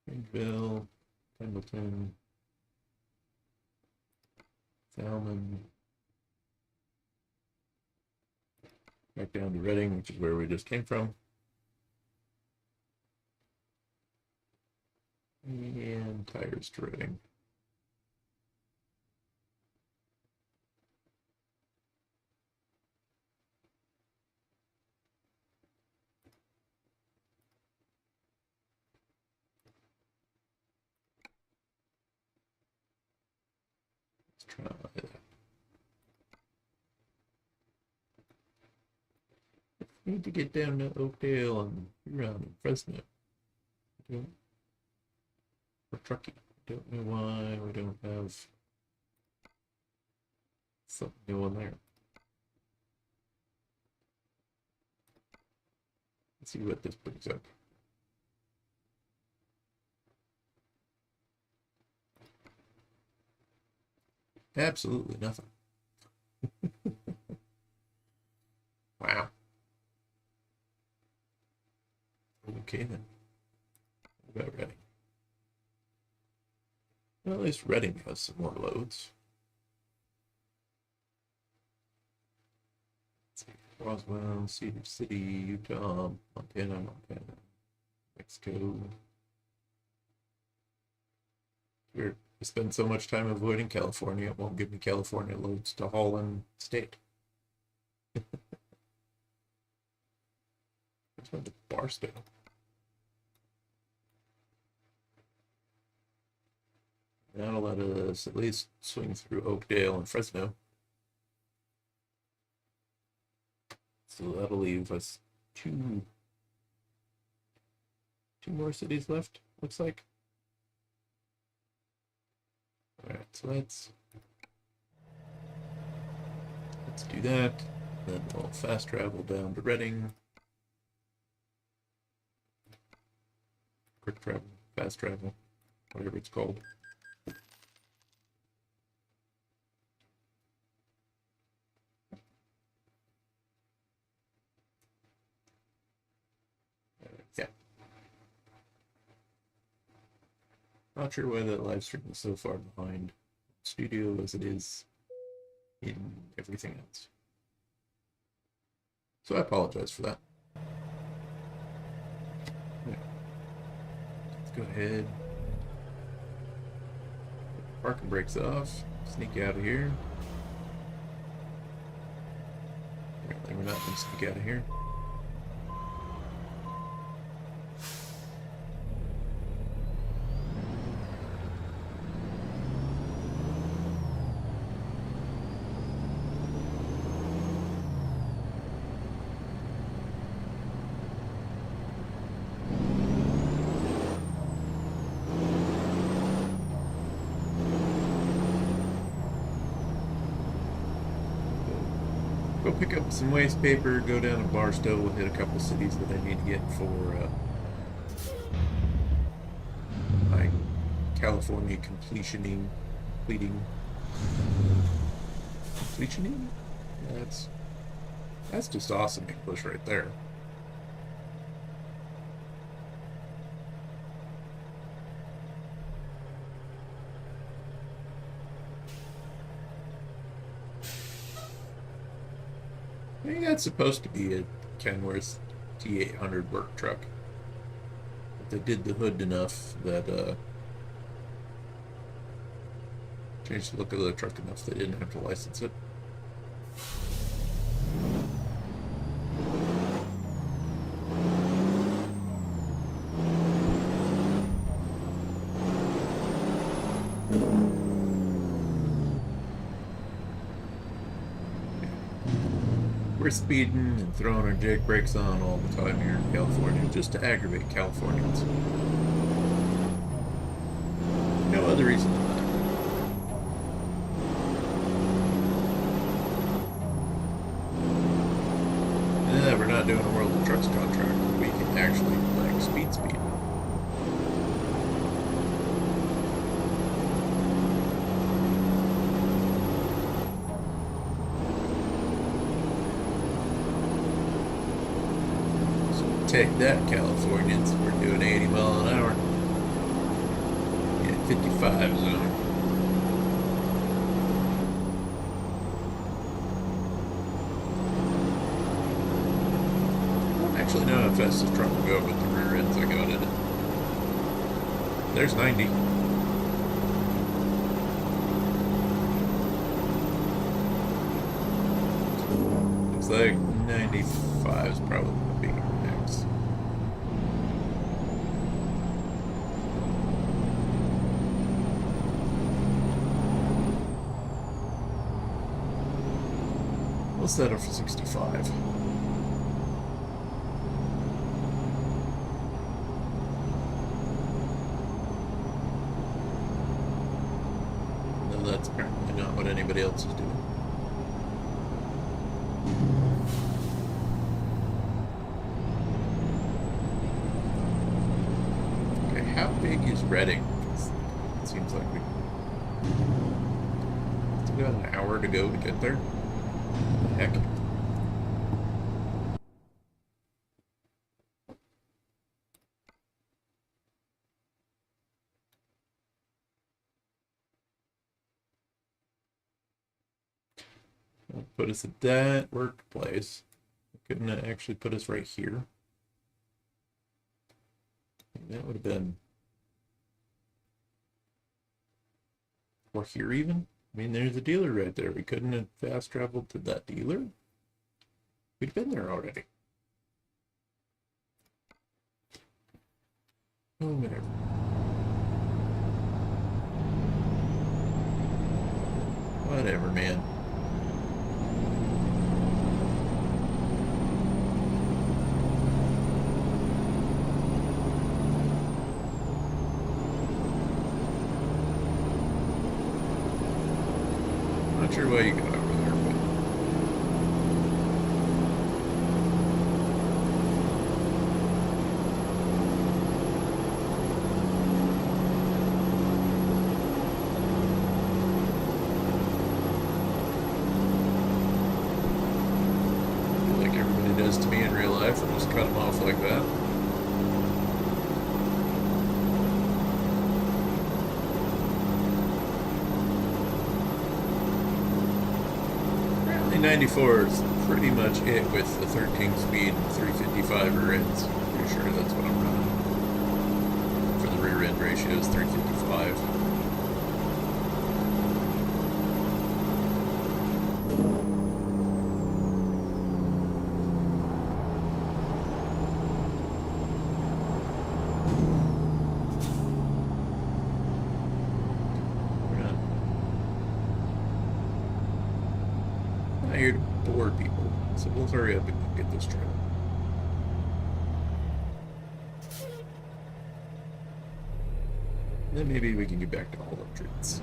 Grangeville, Pendleton, Salmon, back down to Reading, which is where we just came from. And tires to Reading. Let's try that. Need to get down to Oakdale and around in Fresno. For Truckee. Don't know why we don't have something new on there. Let's see what this brings up. Absolutely nothing. Wow. Okay then. What about Reading? Well, at least Reading has some more loads. Let's see. Roswell, Cedar City, Utah, Montana, Mexico. We spend so much time avoiding California, it won't give me California loads to haul in state. Let's go to Barstow. That'll let us at least swing through Oakdale and Fresno. So that'll leave us two more cities left, looks like. Alright, so let's do that. Then we'll fast travel down to Reading. Quick travel, fast travel, whatever it's called. Yeah. Not sure why that live stream is so far behind studio as it is in everything else. So I apologize for that. Yeah. Let's go ahead. Parking brakes off. Sneak out of here. Apparently we're not going to sneak out of here. Go pick up some waste paper, go down to Barstow, we'll hit a couple cities that I need to get for my California completioning. Yeah, that's just awesome English right there. I think that's supposed to be a Kenworth 6800 work truck. But they did the hood enough that changed the look of the truck enough they didn't have to license it. We're speeding and throwing our jake brakes on all the time here in California just to aggravate Californians. No other reason than that. Yeah, we're not doing a World of Trucks contract. We can actually, like, speed. Take that, Californians. We're doing 80 mile an hour. Yeah, 55 zone. Actually, no, how fast this truck will go with the rear ends I got in it. There's 90. Looks like 95 is probably going to be next. We'll settle for 65. No, that's apparently not what anybody else is doing. Okay, how big is Reading? It seems like we still got an hour to go to get there. Heck. That'll put us at that workplace. Couldn't it actually put us right here? That would have been... or here even? I mean, there's a dealer right there. We couldn't have fast traveled to that dealer? We'd been there already. Oh, whatever. Whatever, man. Not sure why you got over there, but like everybody does to me in real life, or just cut them off like that. Apparently 94 is pretty much it with the 13 speed 355 rear ends. Pretty sure that's what I'm running. For the rear end ratio is 355. Here to bore people, so we'll hurry up and get this trailer. Then maybe we can get back to all the treats.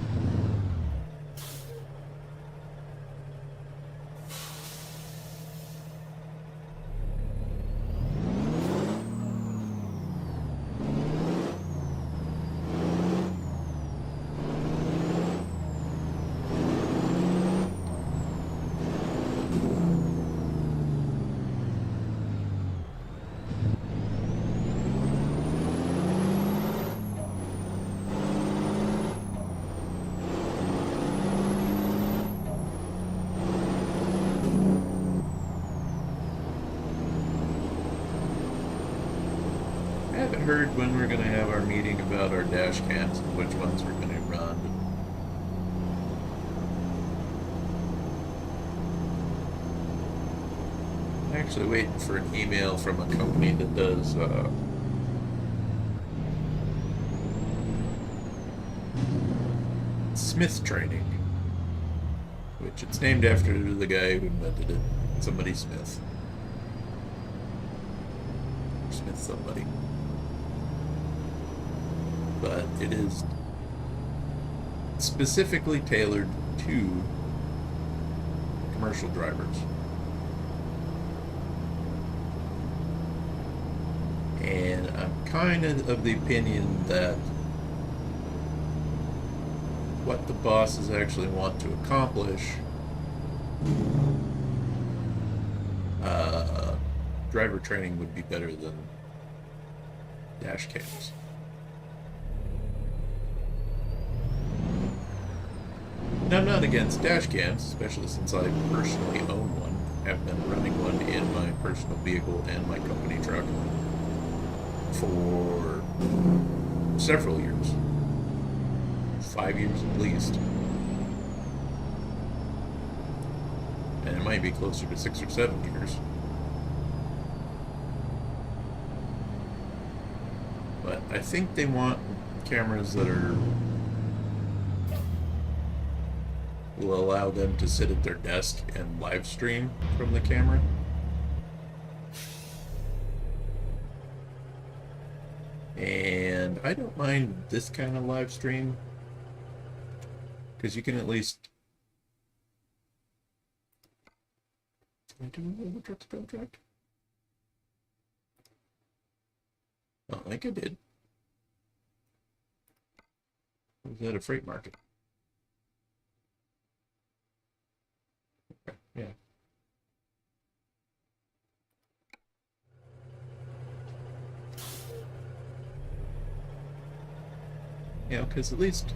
heard when we're gonna have our meeting about our dash cams and which ones we're gonna run. I'm actually waiting for an email from a company that does Smith training, which it's named after the guy who invented it, somebody Smith. Smith somebody. But it is specifically tailored to commercial drivers. And I'm kind of the opinion that what the bosses actually want to accomplish, driver training would be better than dash cams. And I'm not against dash cams, especially since I personally own one. I've been running one in my personal vehicle and my company truck for several years. 5 years at least. And it might be closer to 6 or 7 years. But I think they want cameras that will allow them to sit at their desk and live stream from the camera. And I don't mind this kind of live stream, because you can at least... Did I do a truck's contract? I don't think I did. Was that a freight market? Okay, yeah. You know, because at least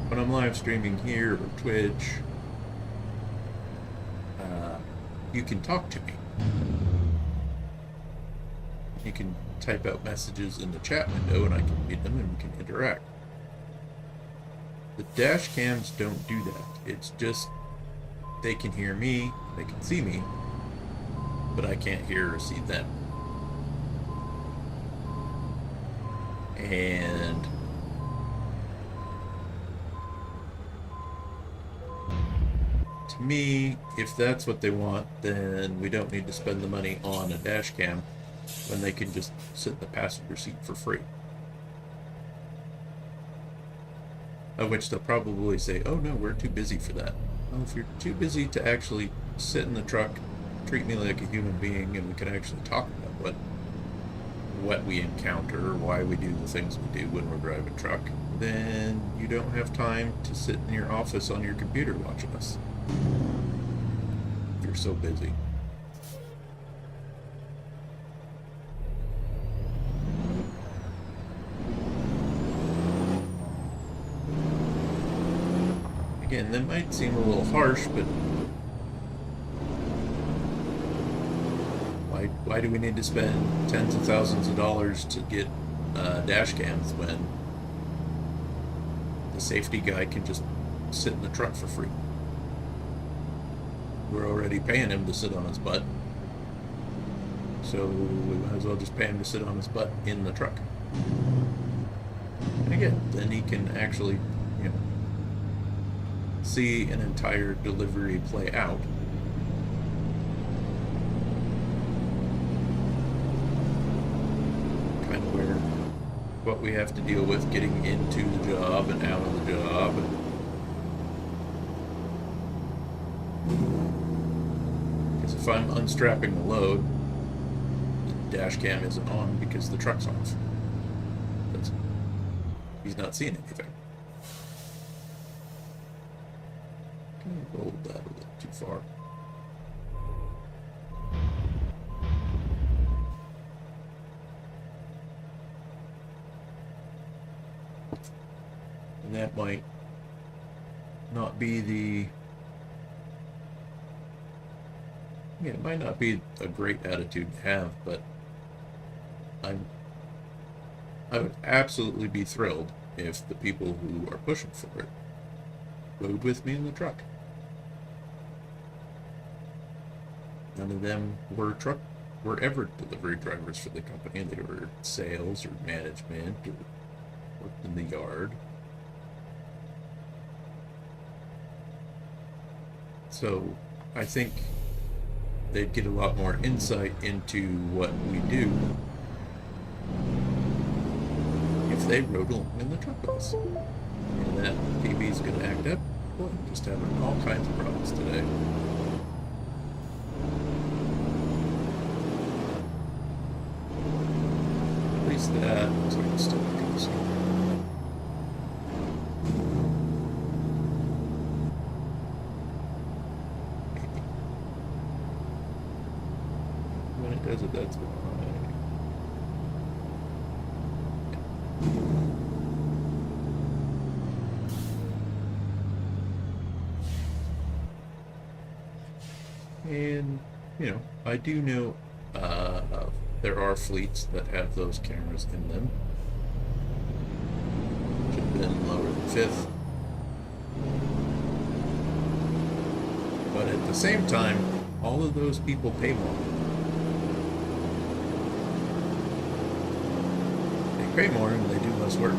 when I'm live streaming here or Twitch, you can talk to me. You can type out messages in the chat window and I can read them and we can interact. The dash cams don't do that. It's just they can hear me, they can see me, but I can't hear or see them. And to me, if that's what they want, then we don't need to spend the money on a dash cam when they can just sit in the passenger seat for free. Of which they'll probably say, oh no, we're too busy for that. Well, if you're too busy to actually sit in the truck, treat me like a human being, and we can actually talk about what we encounter, why we do the things we do when we're driving a truck, then you don't have time to sit in your office on your computer watching us. If you're so busy. Again, that might seem a little harsh, but why do we need to spend tens of thousands of dollars to get dash cams when the safety guy can just sit in the truck for free? We're already paying him to sit on his butt, so we might as well just pay him to sit on his butt in the truck. And again, then he can actually, you know, see an entire delivery play out. Kind of where what we have to deal with getting into the job and out of the job. Because if I'm unstrapping the load, the dash cam isn't on because the truck's off. He's not seeing anything. Rolled that a little too far. And that might not be the... Yeah, it might not be a great attitude to have, but I'm I would absolutely be thrilled if the people who are pushing for it rode with me in the truck. None of them were ever delivery drivers for the company. They were sales or management or worked in the yard. So I think they'd get a lot more insight into what we do if they rode along in the truck with us. And that PB's going to act up. Boy, I'm just having all kinds of problems today. At least that looks like it's still working the same. When it does it, that's why. And, I do know there are fleets that have those cameras in them. Should have been lower than fifth. But at the same time, all of those people pay more. They pay more and they do less work.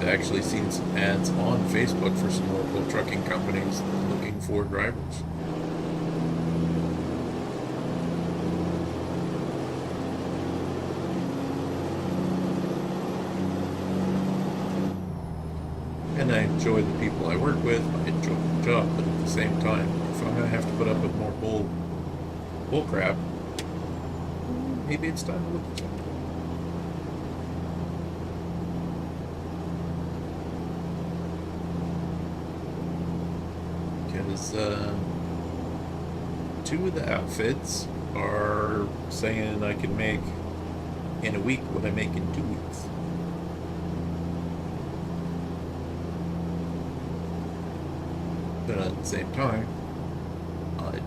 I've actually seen some ads on Facebook for some local trucking companies looking for drivers. And I enjoy the people I work with, I enjoy the job, but at the same time, if I'm going to have to put up with more bull crap, maybe it's time to look at something. Because two of the outfits are saying I can make in a week what I make in 2 weeks. But at the same time, I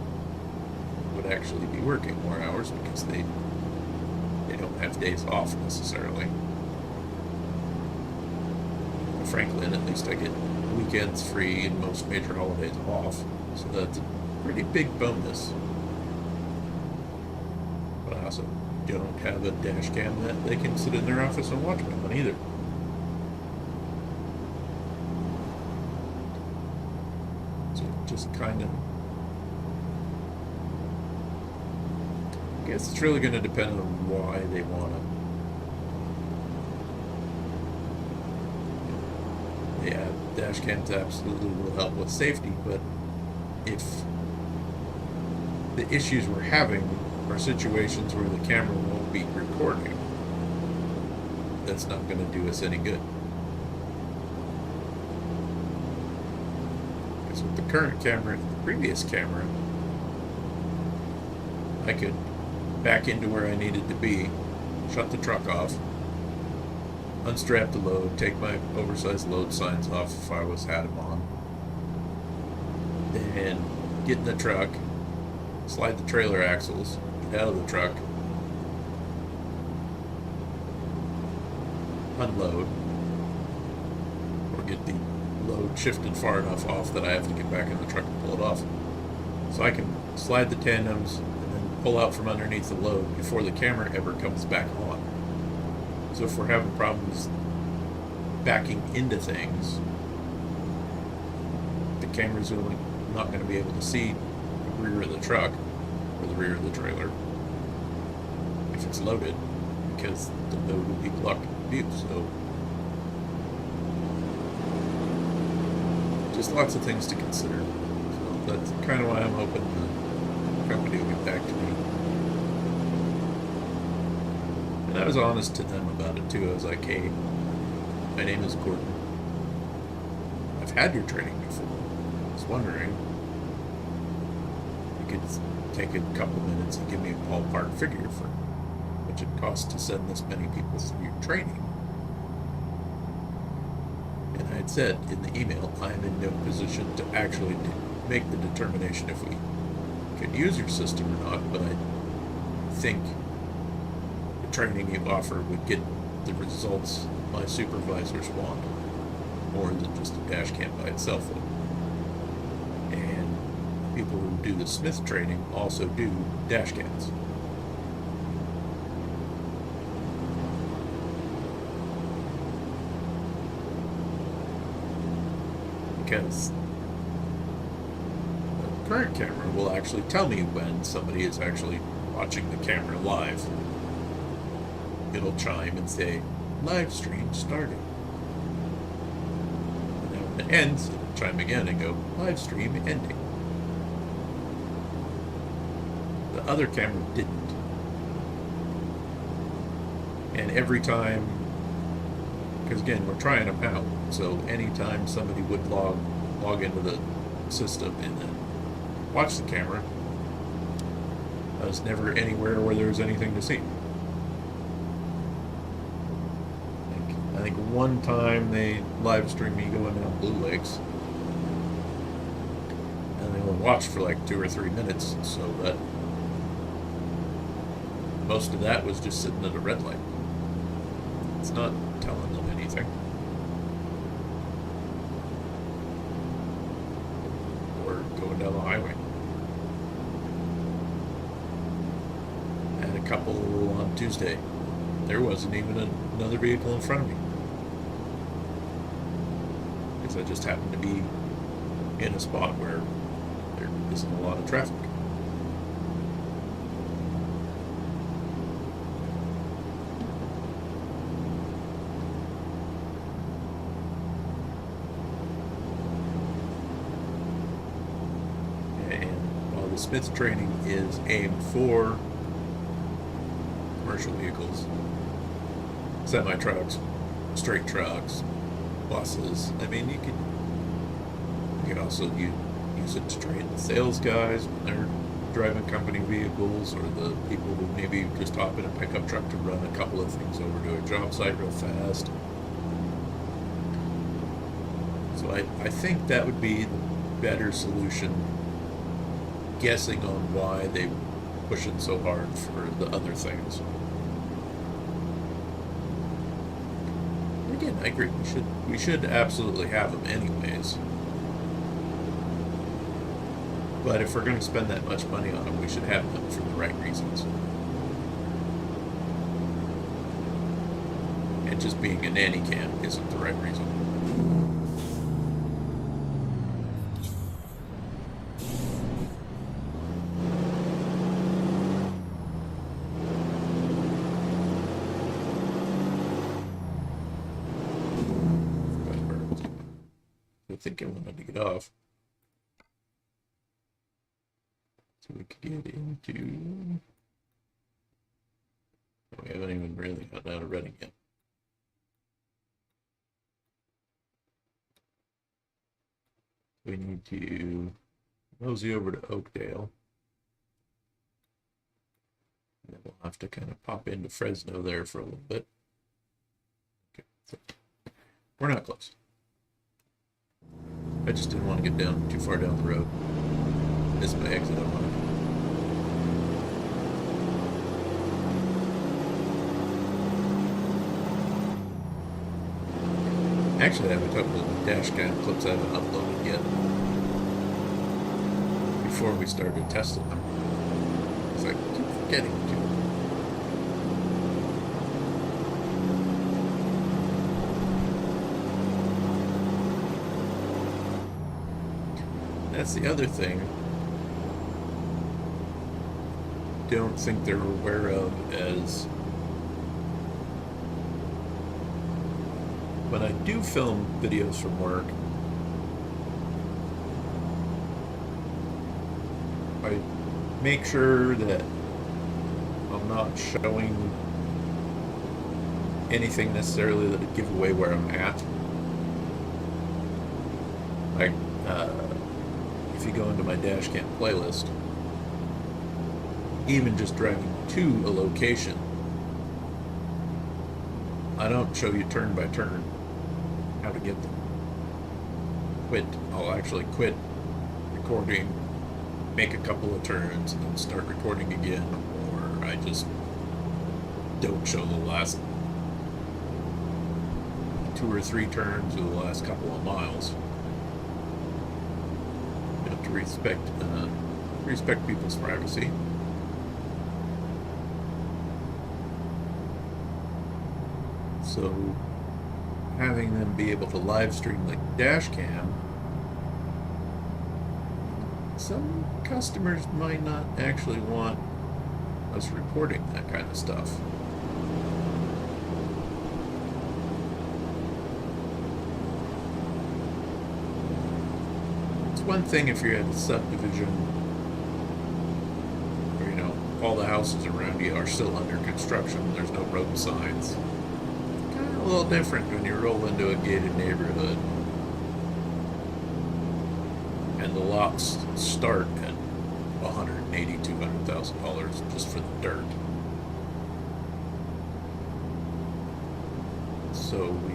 would actually be working more hours because they don't have days off necessarily. Franklin, at least I get weekends free and most major holidays off, so that's a pretty big bonus. But I also don't have a dash cam that they can sit in their office and watch me on either. So just kind of, I guess it's really going to depend on why they want to. Yeah, dash cams absolutely will help with safety, but if the issues we're having are situations where the camera won't be recording, that's not going to do us any good. Because with the current camera and the previous camera, I could back into where I needed to be, shut the truck off, unstrap the load, take my oversized load signs off if I had them on, then get in the truck, slide the trailer axles, get out of the truck, unload, or get the load shifted far enough off that I have to get back in the truck and pull it off. So I can slide the tandems and then pull out from underneath the load before the camera ever comes back on. So if we're having problems backing into things, the camera's really not going to be able to see the rear of the truck or the rear of the trailer if it's loaded, because the load will be blocked view. So just lots of things to consider. So that's kind of why I'm hoping the company will get back to me. And I was honest to them about it too. I was like, hey, my name is Gordon. I've had your training before. I was wondering if you could take a couple minutes and give me a ballpark figure for what it costs to send this many people through your training. And I had said in the email, I'm in no position to actually make the determination if we could use your system or not, but I think the training you offer would get the results my supervisors want more than just a dash cam by itself would. And people who do the Smith training also do dash cams. Because the current camera will actually tell me when somebody is actually watching the camera live. It'll chime and say, live stream started. And then when it ends, it'll chime again and go, live stream ending. The other camera didn't. And every time, because again, we're trying them out, so anytime somebody would log into the system and then watch the camera, I was never anywhere where there was anything to see. I think one time they live streamed me going down Blue Lakes, and they only watched for like 2 or 3 minutes, so that most of that was just sitting at a red light. It's not telling them anything. Or going down the highway. I had a couple on Tuesday. There wasn't even another vehicle in front of me. Because I just happened to be in a spot where there isn't a lot of traffic. The Smith training is aimed for commercial vehicles, semi-trucks, straight trucks, buses. I mean, you could also use it to train the sales guys when they're driving company vehicles, or the people who maybe just hop in a pickup truck to run a couple of things over to a job site real fast. So I think that would be the better solution, guessing on why they push it so hard for the other things. Again, I agree. We should absolutely have them anyways. But if we're going to spend that much money on them, we should have them for the right reasons. And just being a nanny cam isn't the right reason. I think I wanted to get off. So we could get into... We haven't even really gotten out of Reading yet. We need to mosey over to Oakdale. And then we'll have to kind of pop into Fresno there for a little bit. Okay, so we're not close. I just didn't want to get down too far down the road. Miss my exit on mine. Actually, I have a couple of dash cam clips I haven't uploaded yet. Before we started testing them. Because I keep forgetting to. That's the other thing. Don't think they're aware of as when I do film videos from work, I make sure that I'm not showing anything necessarily that would give away where I'm at. Like, if you go into my dashcam playlist, even just driving to a location, I don't show you turn by turn how to get them. I'll actually quit recording, make a couple of turns, and then start recording again, or I just don't show the last 2 or 3 turns or the last couple of miles. You have to respect people's privacy. So having them be able to live stream like dash cam, some customers might not actually want us reporting that kind of stuff. It's one thing if you're at a subdivision where, you know, all the houses around you are still under construction, there's no road signs. Kind of a little different when you roll into a gated neighborhood and the lots start at $180,000, $200,000 just for the dirt. So we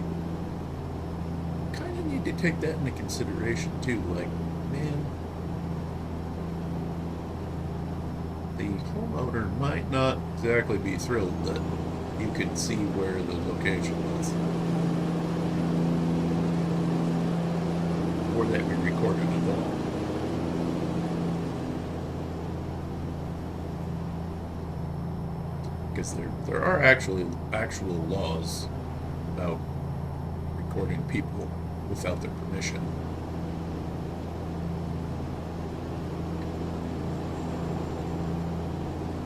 kind of need to take that into consideration too. Like, man, the homeowner might not exactly be thrilled that you could see where the location was, or that we recorded it all. Because there are actual laws about recording people without their permission.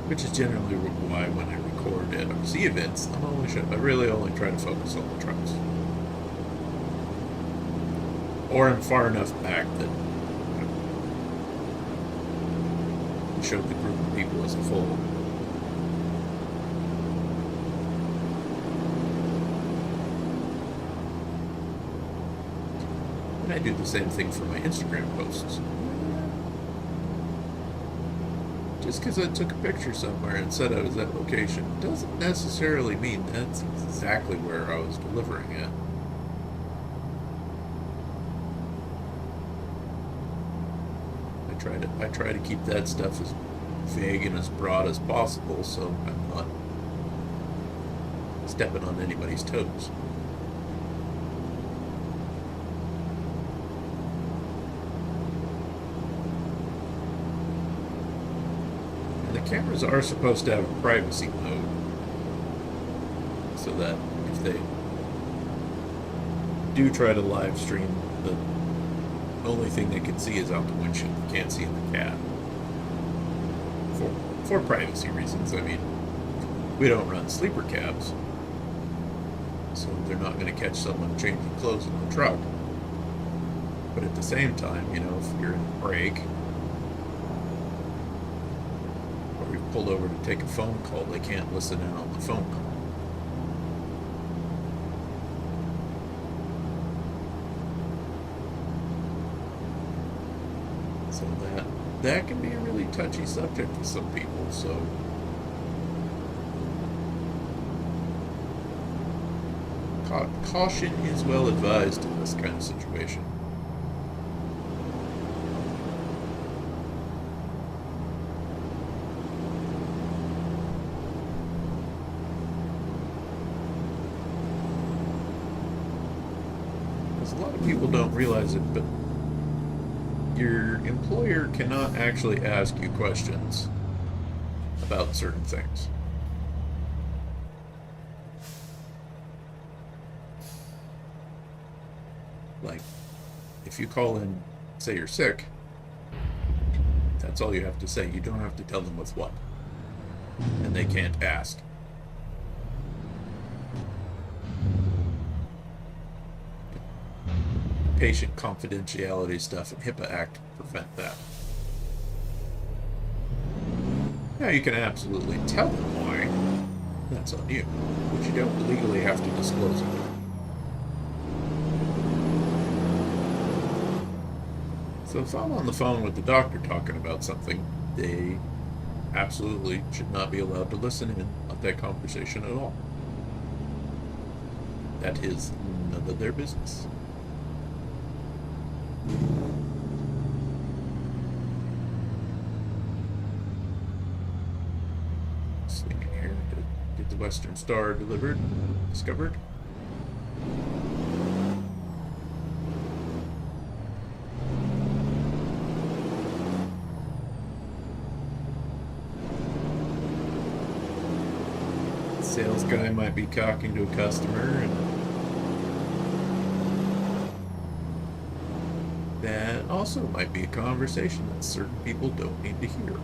Which is generally why when I record at RC events, I really only try to focus on the trucks. Or I'm far enough back that I show the group of people as a whole. And I do the same thing for my Instagram posts. Just because I took a picture somewhere and said I was at location doesn't necessarily mean that's exactly where I was delivering it. I try to keep that stuff as vague and as broad as possible, so I'm not stepping on anybody's toes. Cameras are supposed to have a privacy mode so that if they do try to live stream, the only thing they can see is out the windshield. They can't see in the cab. For privacy reasons. I mean, we don't run sleeper cabs, so they're not going to catch someone changing clothes in the truck. But at the same time, you know, if you're in a break, pulled over to take a phone call, they can't listen in on the phone call. So that can be a really touchy subject with some people, so caution is well advised in this kind of situation. A lot of people don't realize it, but your employer cannot actually ask you questions about certain things. Like, if you call in, say you're sick, that's all you have to say. You don't have to tell them with what. And they can't ask. Patient confidentiality stuff and HIPAA Act prevent that. Now you can absolutely tell them why. That's on you, but you don't legally have to disclose it. So if I'm on the phone with the doctor talking about something, they absolutely should not be allowed to listen in on that conversation at all. That is none of their business. Swinging here to get the Western Star discovered. Sales guy might be talking to a customer, and that also might be a conversation that certain people don't need to hear.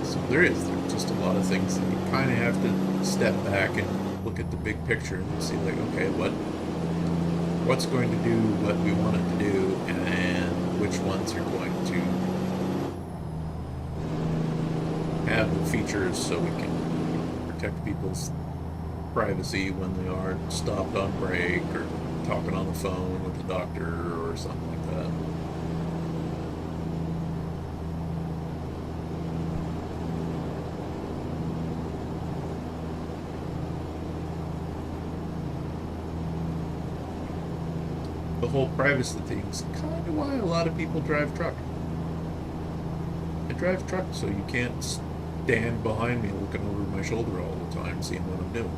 So there's just a lot of things that you kind of have to step back and look at the big picture and see, like, okay, what's going to do what we want it to do, and which ones are going to have the features so we can protect people's privacy when they are stopped on break or talking on the phone with the doctor or something like that. The whole privacy thing's kind of why a lot of people drive truck. I drive truck so you can't stand behind me looking over my shoulder all the time seeing what I'm doing.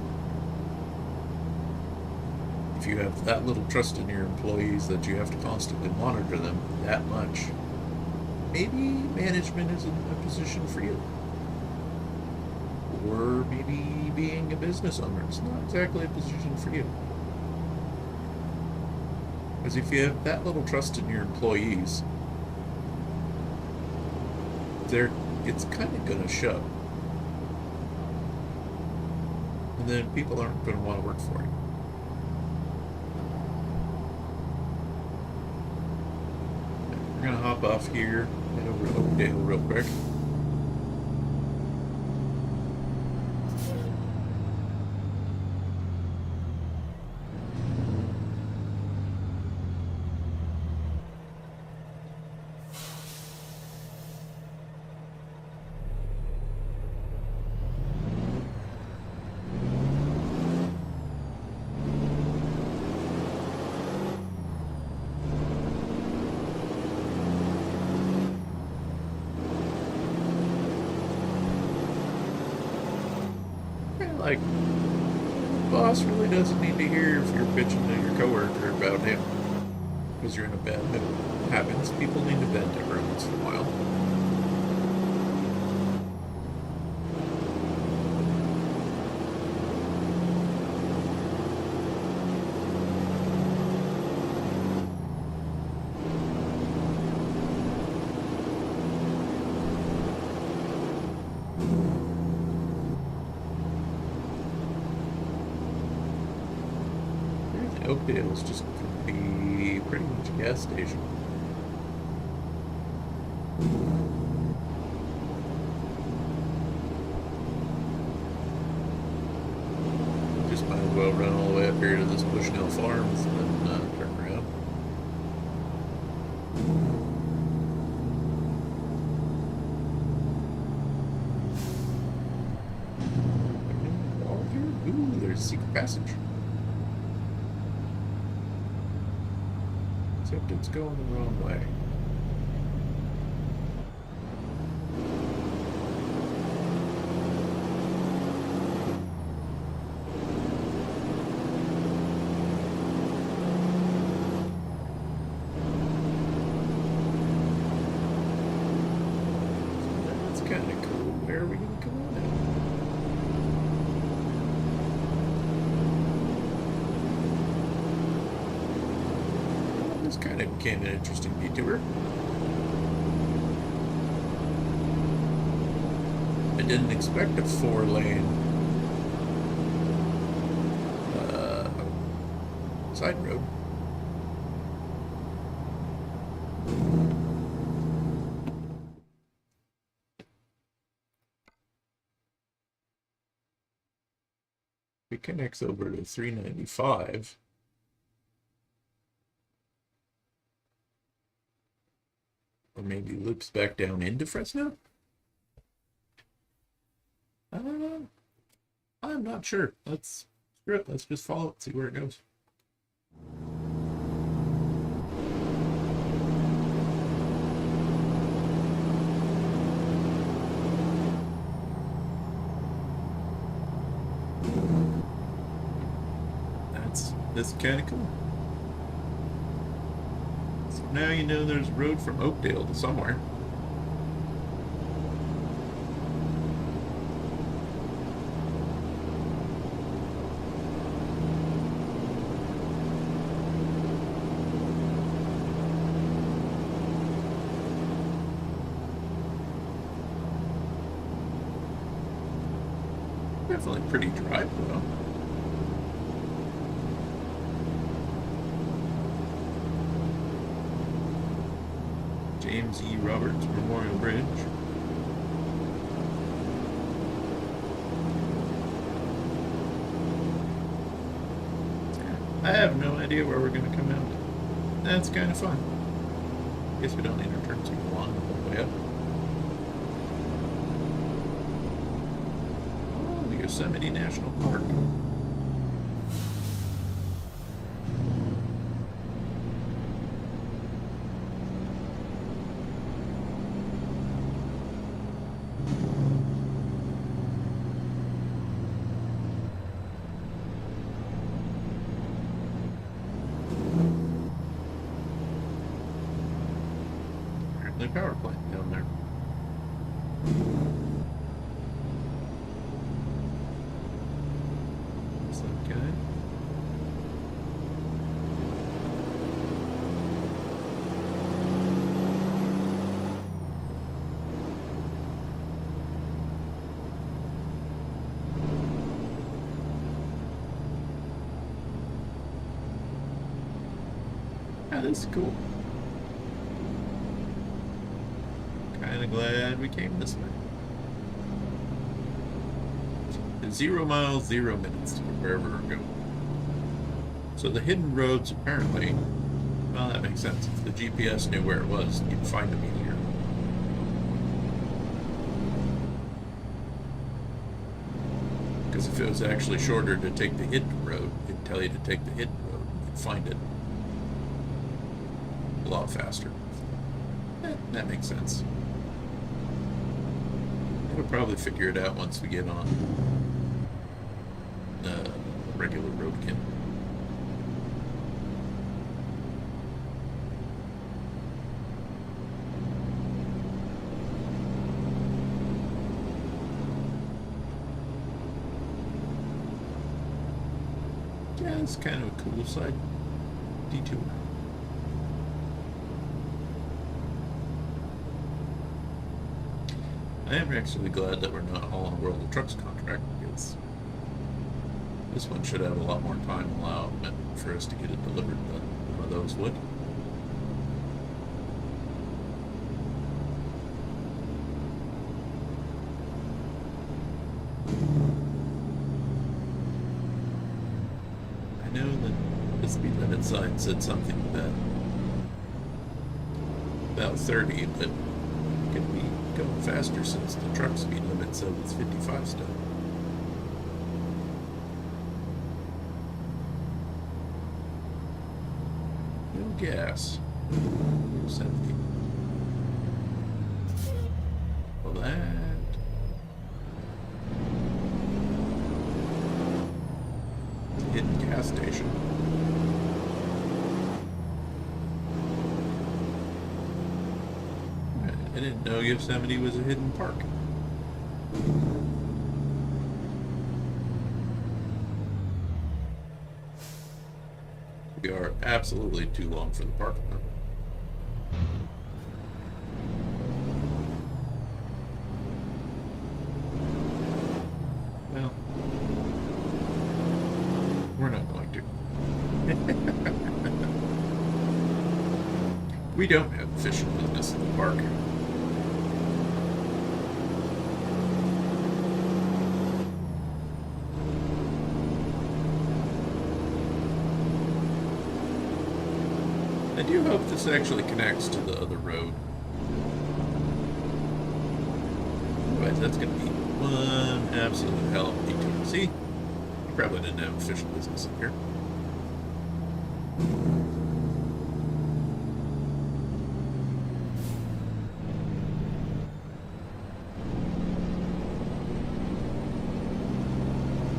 If you have that little trust in your employees that you have to constantly monitor them that much, maybe management isn't a position for you. Or maybe being a business owner is not exactly a position for you. Because if you have that little trust in your employees, it's kind of going to show. And then people aren't going to want to work for you. We're going to hop off here, head over to Oakdale real quick. Like, boss really doesn't need to hear if you're bitching to your coworker about him because you're in a bad mood. It happens. People need to vent every once in a while. Oakdale is just going to be pretty much a gas station. Just might as well run all the way up here to this Bushnell Farms and then turn around. Ooh, there's a secret passage. Except it's going the wrong way. So that's kind of cool. Where are we going to come on now? This kind of became an interesting detour. I didn't expect a 4-lane side road. It connects over to 395. Or maybe loops back down into Fresno? I'm not sure. Screw it. Let's just follow it, see where it goes. That's kind of cool. So now you know there's a road from Oakdale to somewhere. Definitely pretty dry though. James E. Roberts Memorial Bridge. I have no idea where we're going to come out. That's kind of fun. Guess we don't need to turn too long all the way up. Oh, Yosemite National Park. The power plant down there. Looks okay. Yeah, this is cool. Kind of glad we came this way. 0 miles, 0 minutes to get wherever we're going. So the hidden roads apparently, well, that makes sense. If the GPS knew where it was, you'd find them easier. Because if it was actually shorter to take the hidden road, it'd tell you to take the hidden road and you'd find it a lot faster. That makes sense. We'll probably figure it out once we get on regular roadkin. Yeah, it's kind of a cool side detour. I am actually glad that we're not hauling a World of Trucks contract, because this one should have a lot more time allowed for us to get it delivered than one of those would. I know that the speed limit sign said something about 30, but it could be going faster since the truck speed limit said it's 55 still. No gas. 70. Well, that. Hidden gas station. I didn't know Yosemite was a hidden park. We are absolutely too long for the park now. Well, we're not going to. We don't have fishing business in the park. I do hope this actually connects to the other road. Otherwise, that's going to be one absolute hell of a detour. See? You probably didn't have official business in here.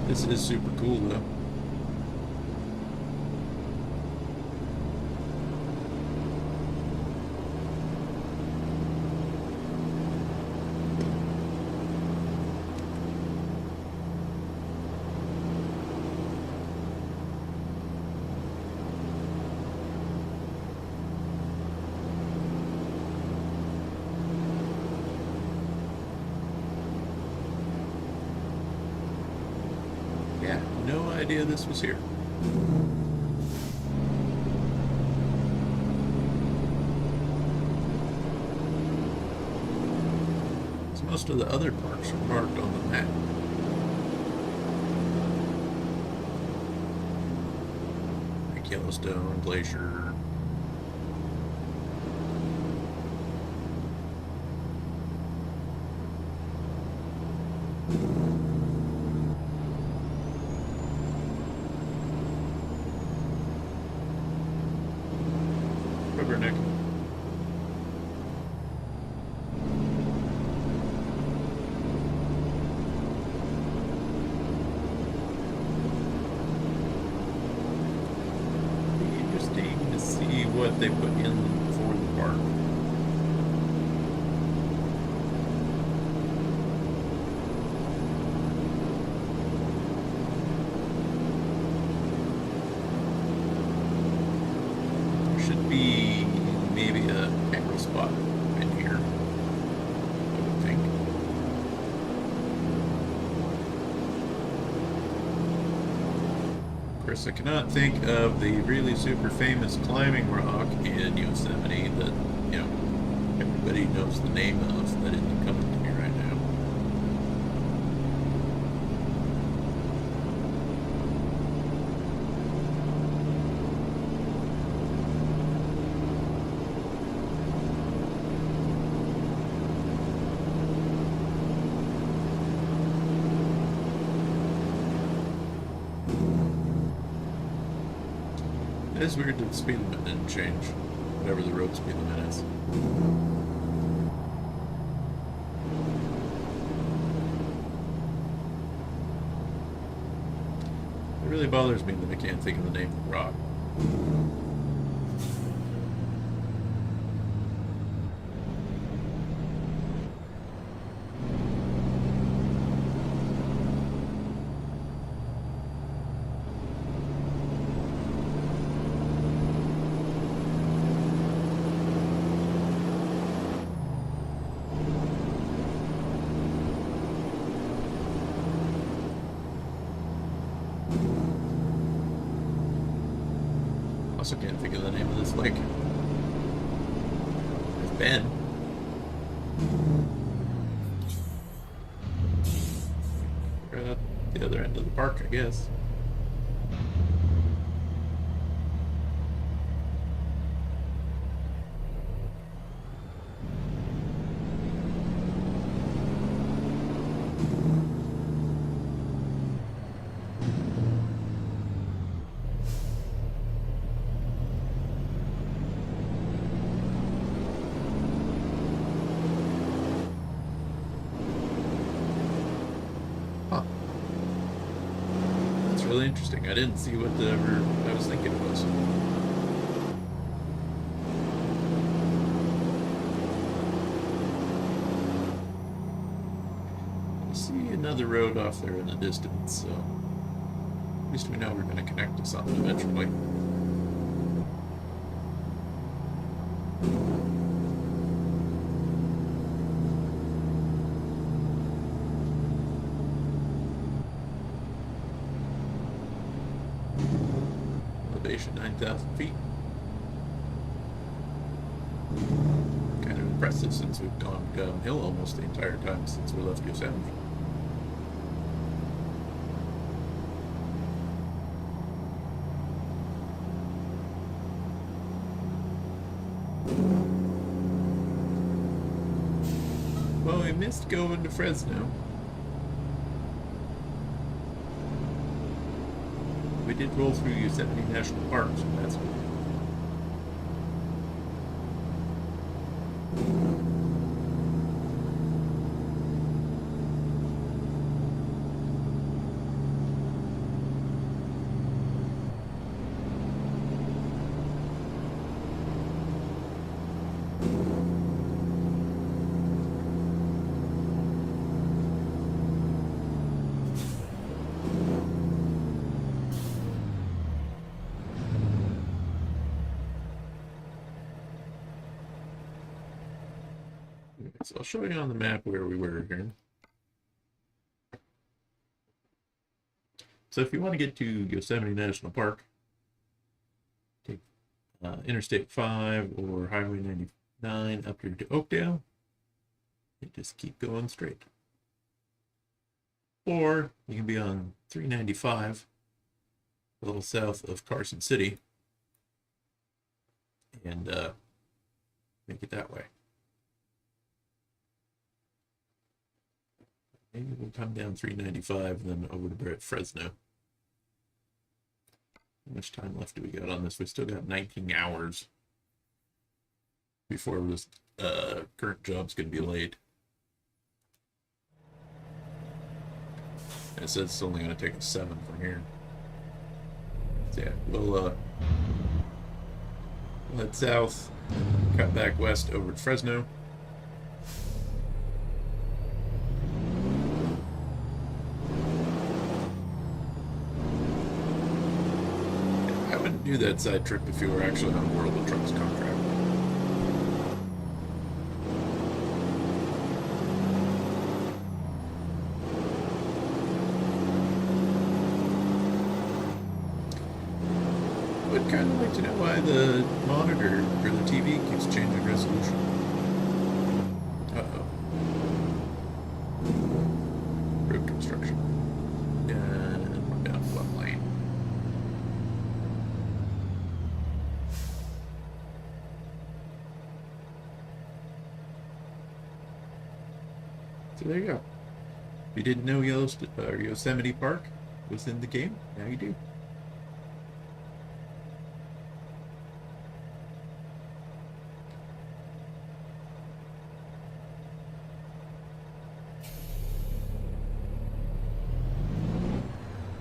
This is super cool, though. No idea this was here. So most of the other parks are marked on the map. Like Yellowstone, Glacier. Rubberneck. Be interesting to see what they put in for the park. Be maybe a camera spot in here, I would think. Of course, I cannot think of the really super famous climbing rock in Yosemite that, you know, everybody knows the name of that isn't coming to me right now. It is weird that the speed limit didn't change, whatever the road speed limit is. It really bothers me that I can't think of the name of the rock. Also can't think of the name of this lake. I've been. Right at the other end of the park, I guess. Huh. That's really interesting. I didn't see whatever I was thinking it was. I see another road off there in the distance, so at least we know we're going to connect to something eventually. Elevation 9,000 feet. Kind of impressive since we've gone downhill almost the entire time since we left Yosemite. Well, we missed going to Fresno. We did roll through Yosemite National Park, so that's good. So I'll show you on the map where we were here. So if you want to get to Yosemite National Park, take Interstate 5 or Highway 99 up here to Oakdale, and just keep going straight. Or you can be on 395, a little south of Carson City, and make it that way. Maybe we'll come down 395 and then over to Fresno. How much time left do we got on this? We still got 19 hours before this current job's going to be laid. It says it's only going to take us 7 from here. So yeah, we'll head south, cut back west over to Fresno. Do that side trip if you were actually on a World of Trucks contract. I would kind of like to know why the monitor or the TV keeps changing resolution. Uh-oh. Road construction. And we're down one lane. So there you go. If you didn't know Yosemite Park was in the game, now you do.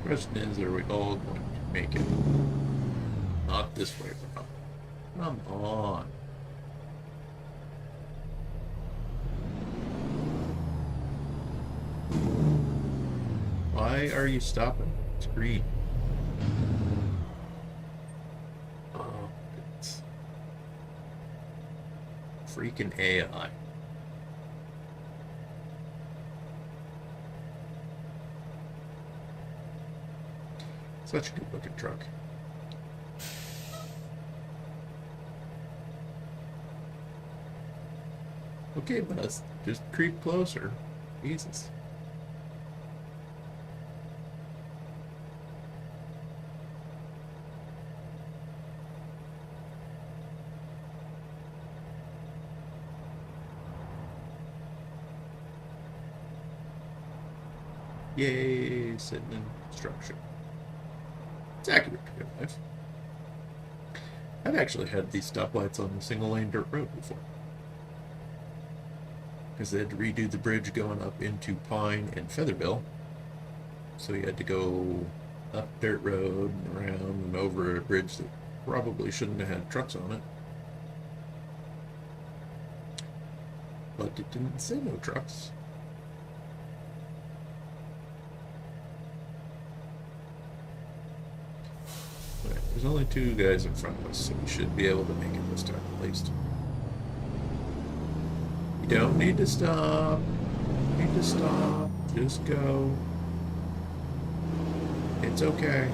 Question is, are we all going to make it? Not this way, bro. Come on. Why are you stopping? It's green. Oh, goodness. Freaking AI. Such a good looking truck. Okay, bus, just creep closer. Jesus. Yay, sitting in construction. It's accurate to real life. I've actually had these stoplights on a single lane dirt road before. Because they had to redo the bridge going up into Pine and Featherville. So you had to go up dirt road and around and over a bridge that probably shouldn't have had trucks on it. But it didn't say no trucks. Alright, there's only 2 guys in front of us, so we should be able to make it this time at least. You don't need to stop. You need to stop. Just go. It's okay.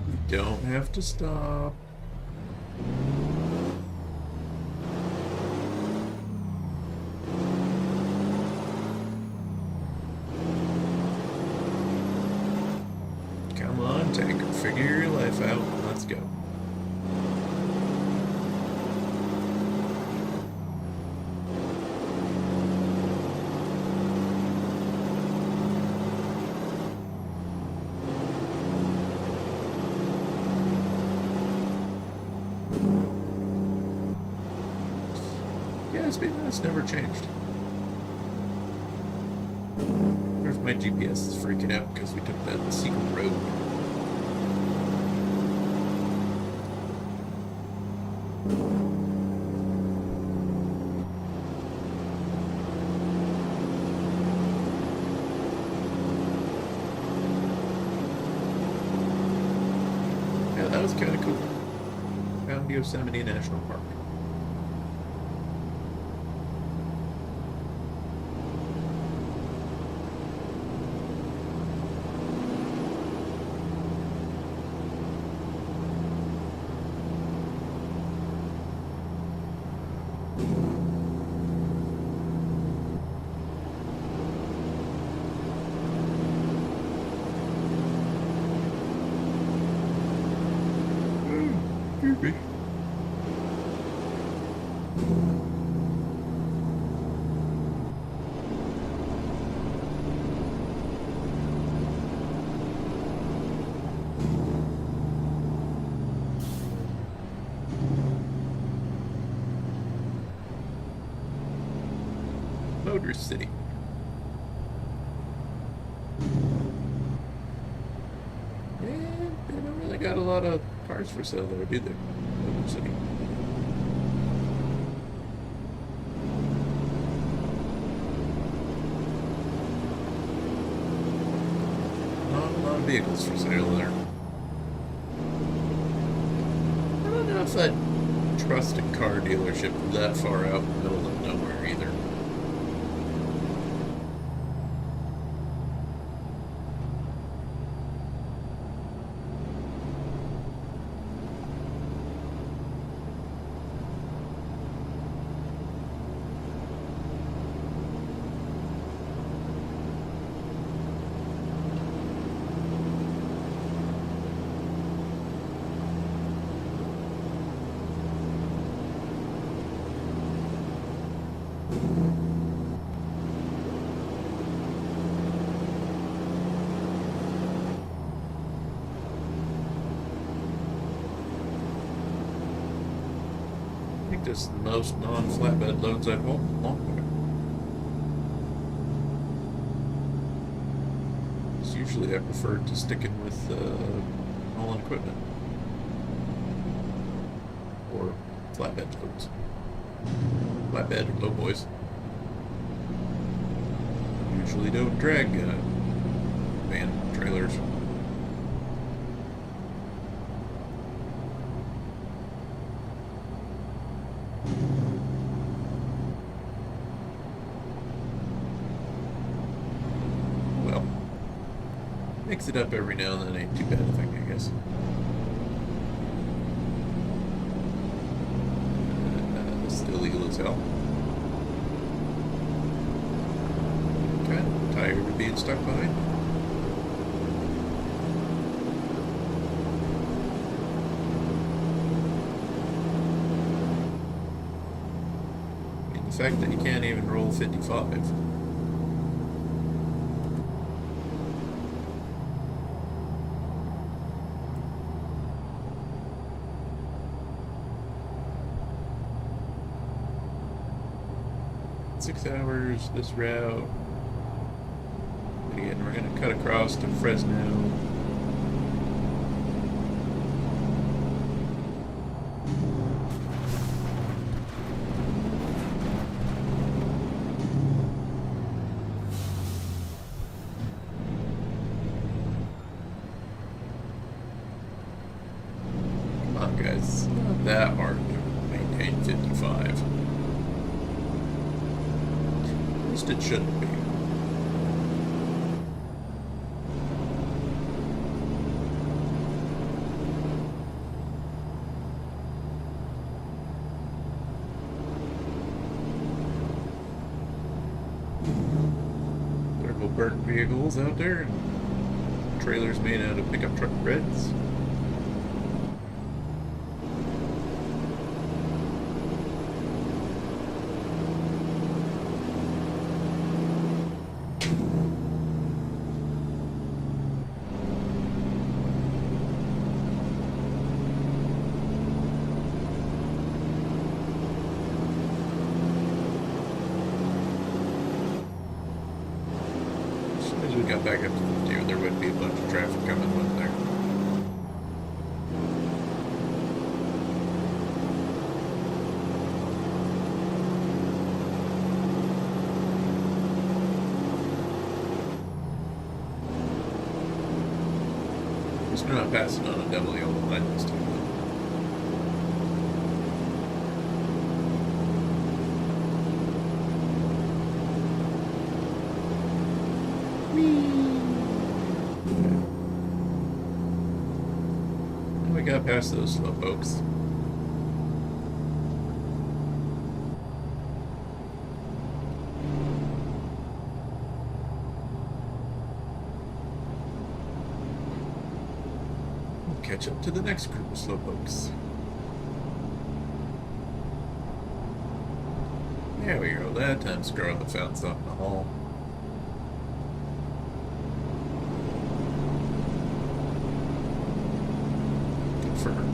You don't have to stop. Come on, tanker, figure your life out. Let's go. Yeah, speed limit's never changed. Where's my GPS is freaking out because we took that secret road. Yeah, that was kind of cool. Found Yosemite National Park. Motor City. And they don't really got a lot of cars for sale there, do they? Motor City. Not a lot of vehicles for sale there. I don't know if I'd trust a car dealership that far out in the middle of nowhere either. I think this is the most non-flatbed loads I've hauled in a long time. Because usually I prefer to sticking with all equipment. Or flatbed loads. Flatbed or low boys. Usually don't drag van trailers. Well, mix it up every now and then ain't too bad a thing, I guess. This is illegal as hell. Kind of tired of being stuck behind. The fact that you can't even roll 55. Six hours this route. And again, we're going to cut across to Fresno. Guys, it's not that hard to maintain 55. At least it shouldn't be. Several burnt vehicles out there and trailers made out of pickup truck beds. We got back up to 50, there would be a bunch of traffic coming, wouldn't there? Just not passing on a double yellow line this time. We got past those slow folks. We'll catch up to the next group of slow folks. There we go. That time Scarlet found something in the hall. For her.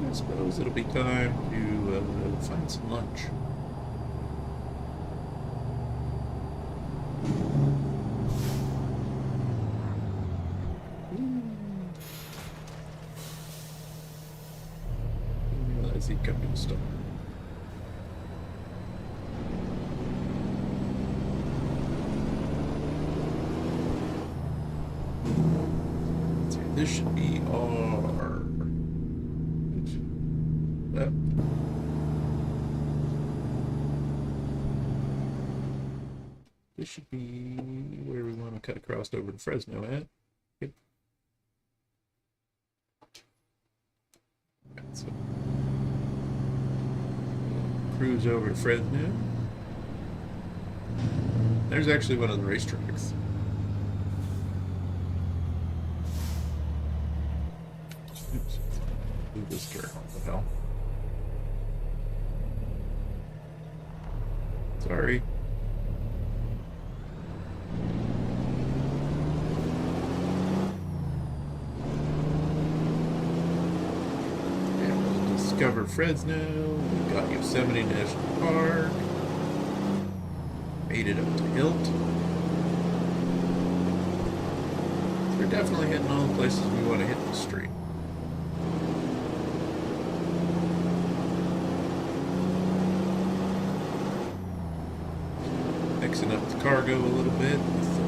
I suppose it'll be time to find some lunch. As he come to the store. So this should be our left. This should be where we want to cut across over to Fresno at. Yep. Right, so cruise over to Fresno. There's actually one of the racetracks. Oops. Move this turn. What the hell? Sorry. Discover Fresno. We got Yosemite National Park. Made it up to Hilt. So we're definitely hitting all the places we want to hit the street. Mixing up the cargo a little bit with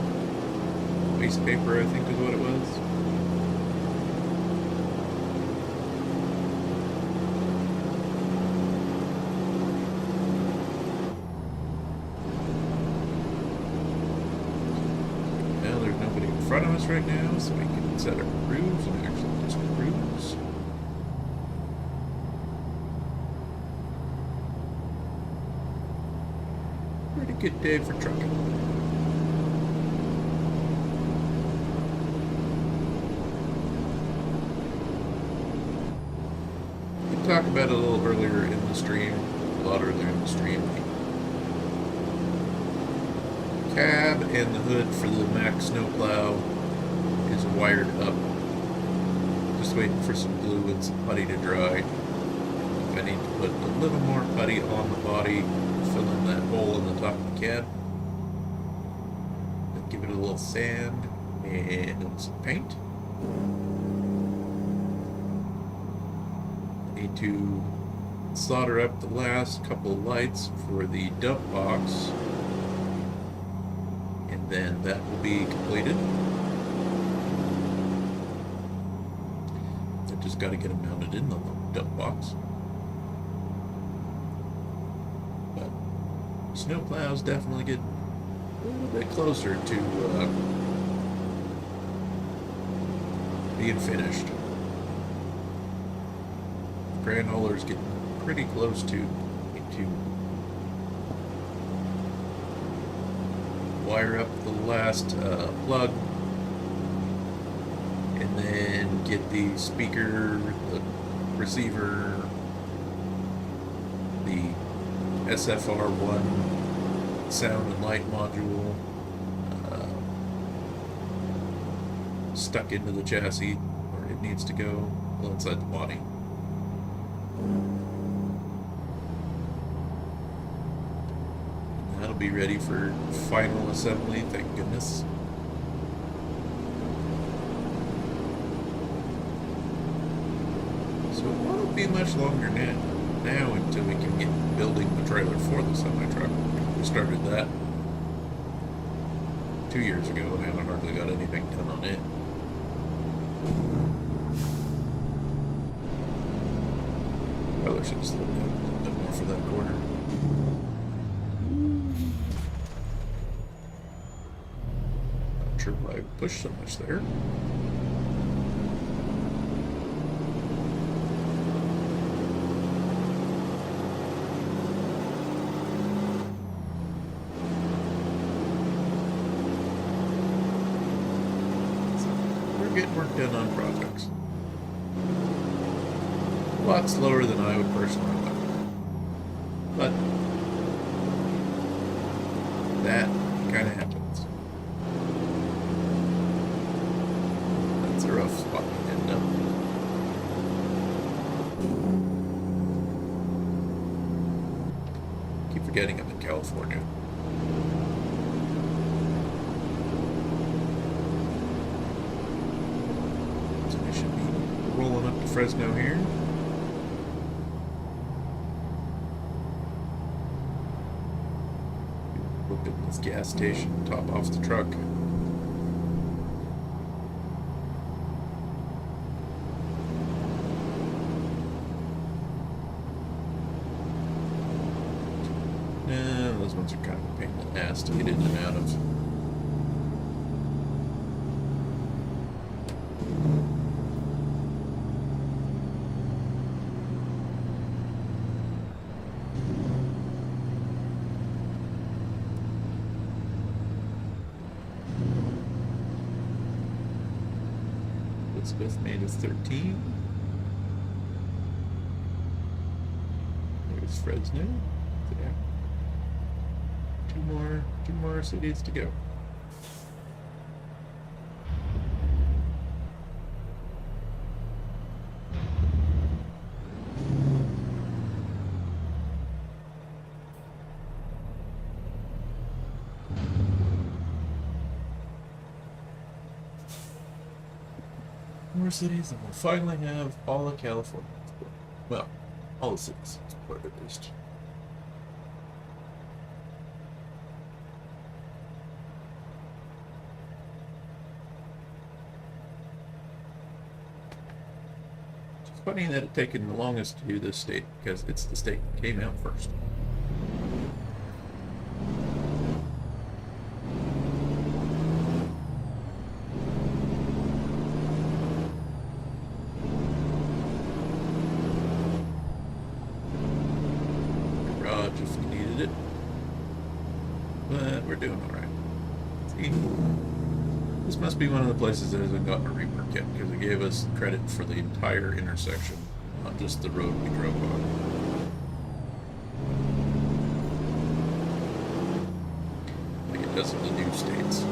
waste paper, I think is what it was. In front of us right now, so we can set our cruise and actually just cruise. Pretty good day for trucking. We talked about it a little earlier in the stream, a lot earlier in the stream. Cab and the hood for the Mack snowplow is wired up. Just waiting for some glue and some putty to dry. I need to put a little more putty on the body, fill in that hole in the top of the cab. Then give it a little sand and some paint. Need to solder up the last couple of lights for the dump box. Then that will be completed. I just got to get them mounted in the dump box. Snowplows definitely get a little bit closer to being finished. Grand Holler's getting pretty close to wire up the last plug, and then get the speaker, the receiver, the SFR1 sound and light module stuck into the chassis where it needs to go, well, inside the body. And that'll be ready for final assembly, thank goodness. So it won't be much longer now until we can get building the trailer for the semi-truck. We started that 2 years ago and haven't hardly got anything done on it. Probably should have slowed down a little bit more for that corner. Not sure why I pushed so much there. Getting work done on projects. A lot slower than I would personally like. But that kind of happens. That's a rough spot to end up. Keep forgetting I'm in California. Rolling up to Fresno here. Look at this gas station, top off the truck. Nah, those ones are kind of a pain in the ass to get in and out of. Elizabeth made us 13. There's Fresno. Yeah. Two more cities to go. More cities, and we'll finally have all of California. Well, all the cities, at least. It's funny that it's taken the longest to do this state, because it's the state that came out first. If you needed it, but we're doing all right. See, this must be one of the places that hasn't gotten a rework yet, because it gave us credit for the entire intersection, not just the road we drove on. Like it does in the new states.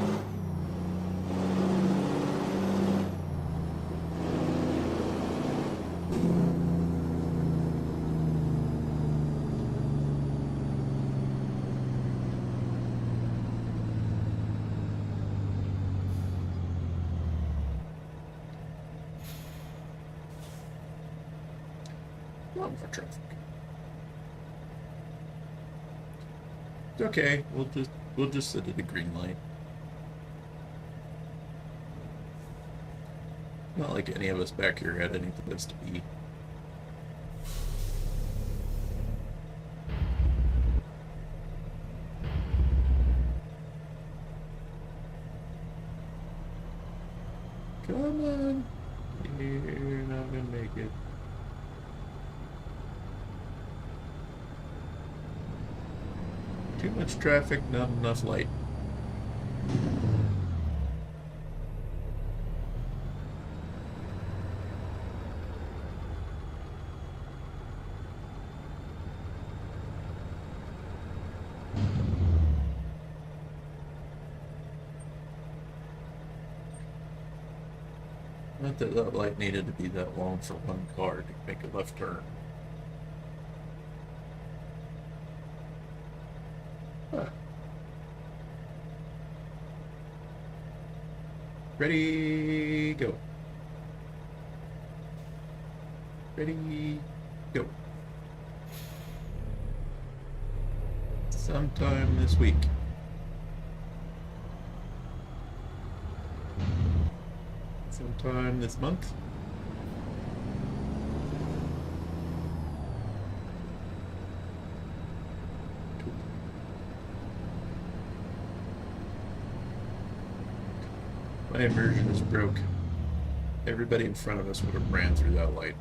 For traffic. It's okay, we'll just sit at a green light. Not like any of us back here had any place to be. Come on. You're not gonna make it. Too much traffic, not enough light. Not that that light needed to be that long for one car to make a left turn. Huh. Ready, go. Ready, go. Sometime this week. Sometime this month. My immersion is broke. Everybody in front of us would have ran through that light.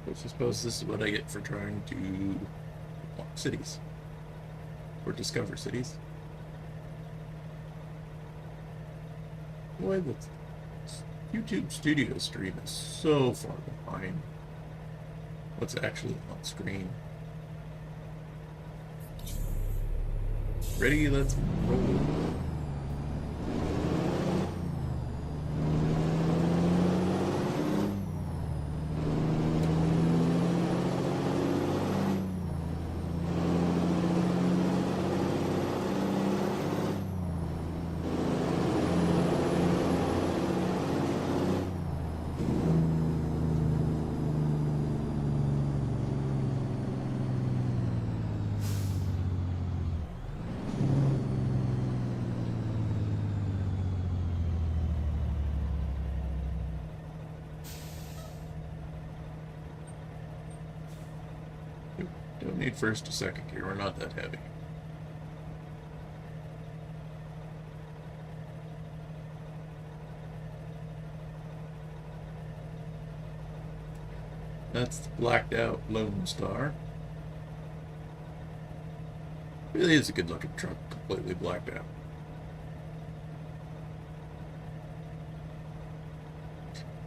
I suppose this is what I get for trying to walk cities. Or discover cities. Boy, the YouTube studio stream is so far behind what's actually on screen. Ready, let's roll. Don't need first or second gear, we're not that heavy. That's the blacked out Lonestar. Really is a good looking truck, completely blacked out.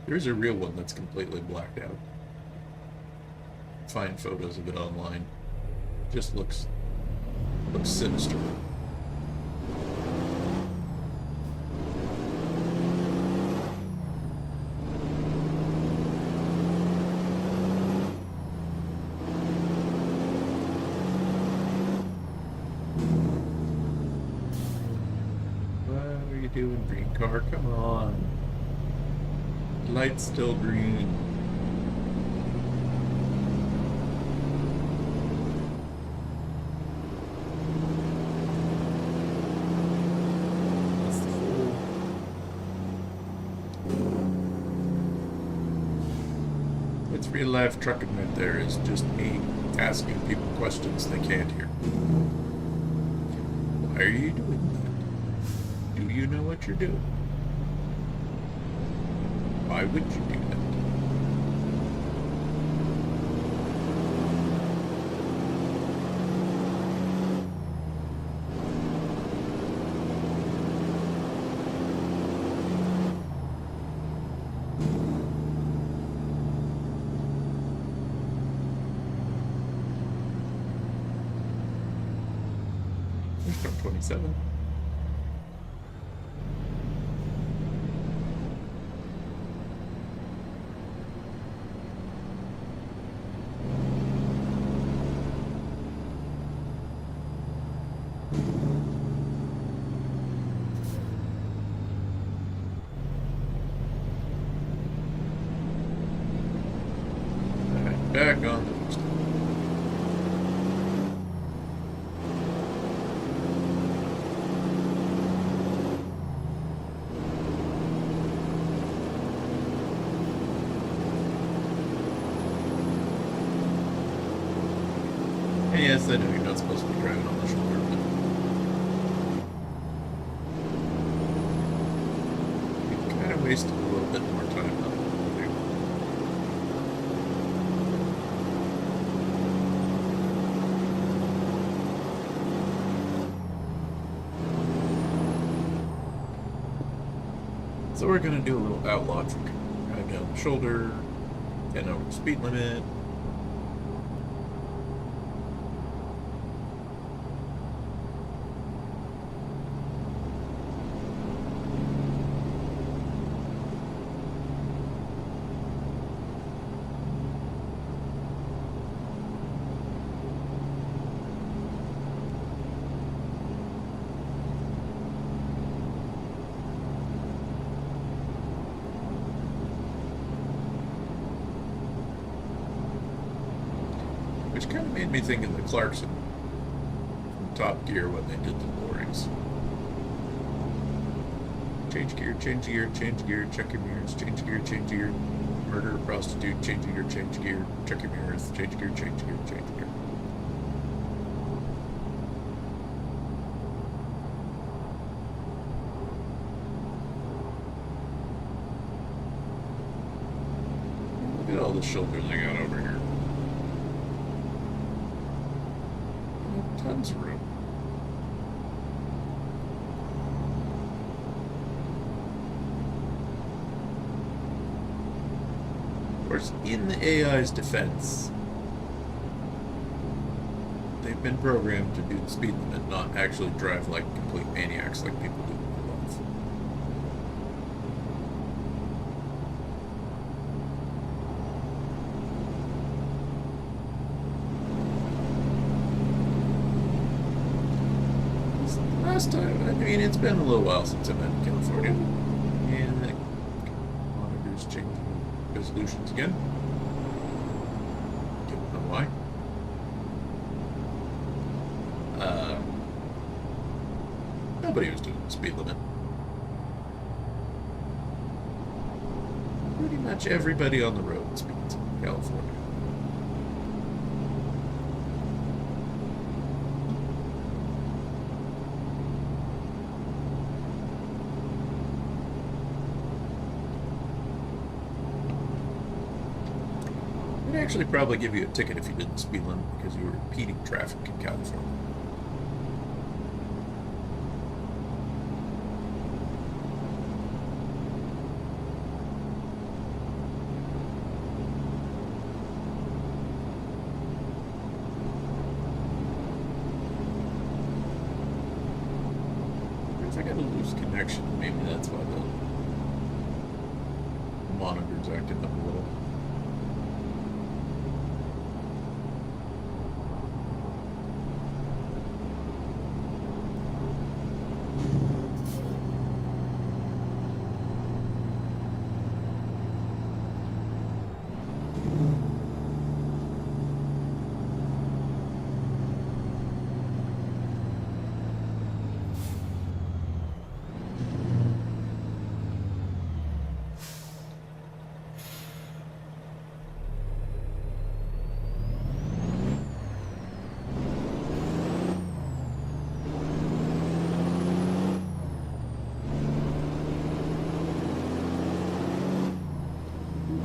There's a real one that's completely blacked out. Find photos of it online. Just looks sinister. What are you doing, green car? Come on. Light's still green. It's real life trucking right there. Is just me asking people questions they can't hear. Why are you doing that? Do you know what you're doing? Why would you do that? There's from 27. Back on the list. And yes, I know you're not supposed to be driving on the shoulder, but you kind of wasted a little bit more time on it. So we're going to do a little outlaw trick. Drive down the shoulder, 10 over the speed limit. Which kind of made me think of the Clarkson from Top Gear when they did the lorries. Change gear, change gear, change gear, check your mirrors, change gear, murder, prostitute, change gear, check your mirrors, change gear, change gear, change gear. Look at all the shoulder they got over here. Tons of room. Of course, in the AI's defense, they've been programmed to do the speed limit, not actually drive like complete maniacs like people do in real life. Last time, I mean, it's been a little while since I've been in California, and the monitor's changing resolutions again. Don't know why. Nobody was doing the speed limit. Pretty much everybody on the road speeds in California. They'd actually probably give you a ticket if you didn't speed limit because you were impeding traffic in California. If I got a loose connection, maybe that's why the monitor's acting up a little.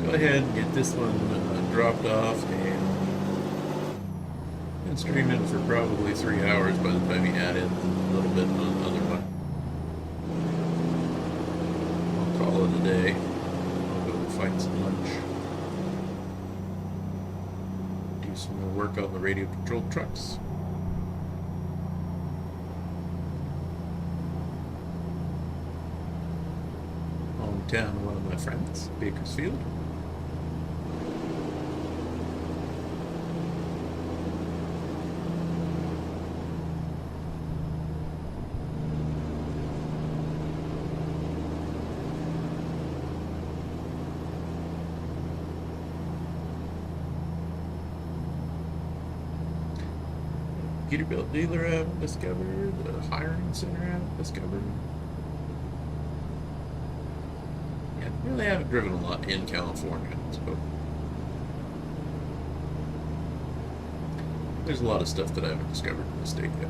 Go ahead and get this one dropped off, and been streaming for probably 3 hours by the time you add in a little bit on the other one. I'll call it a day. I'll go find some lunch. Do some more work on the radio controlled trucks. Hometown of one of my friends, Bakersfield. Peterbilt dealer app discovered, the hiring center app discovered. Yeah, I really haven't driven a lot in California, so There's a lot of stuff that I haven't discovered in the state yet.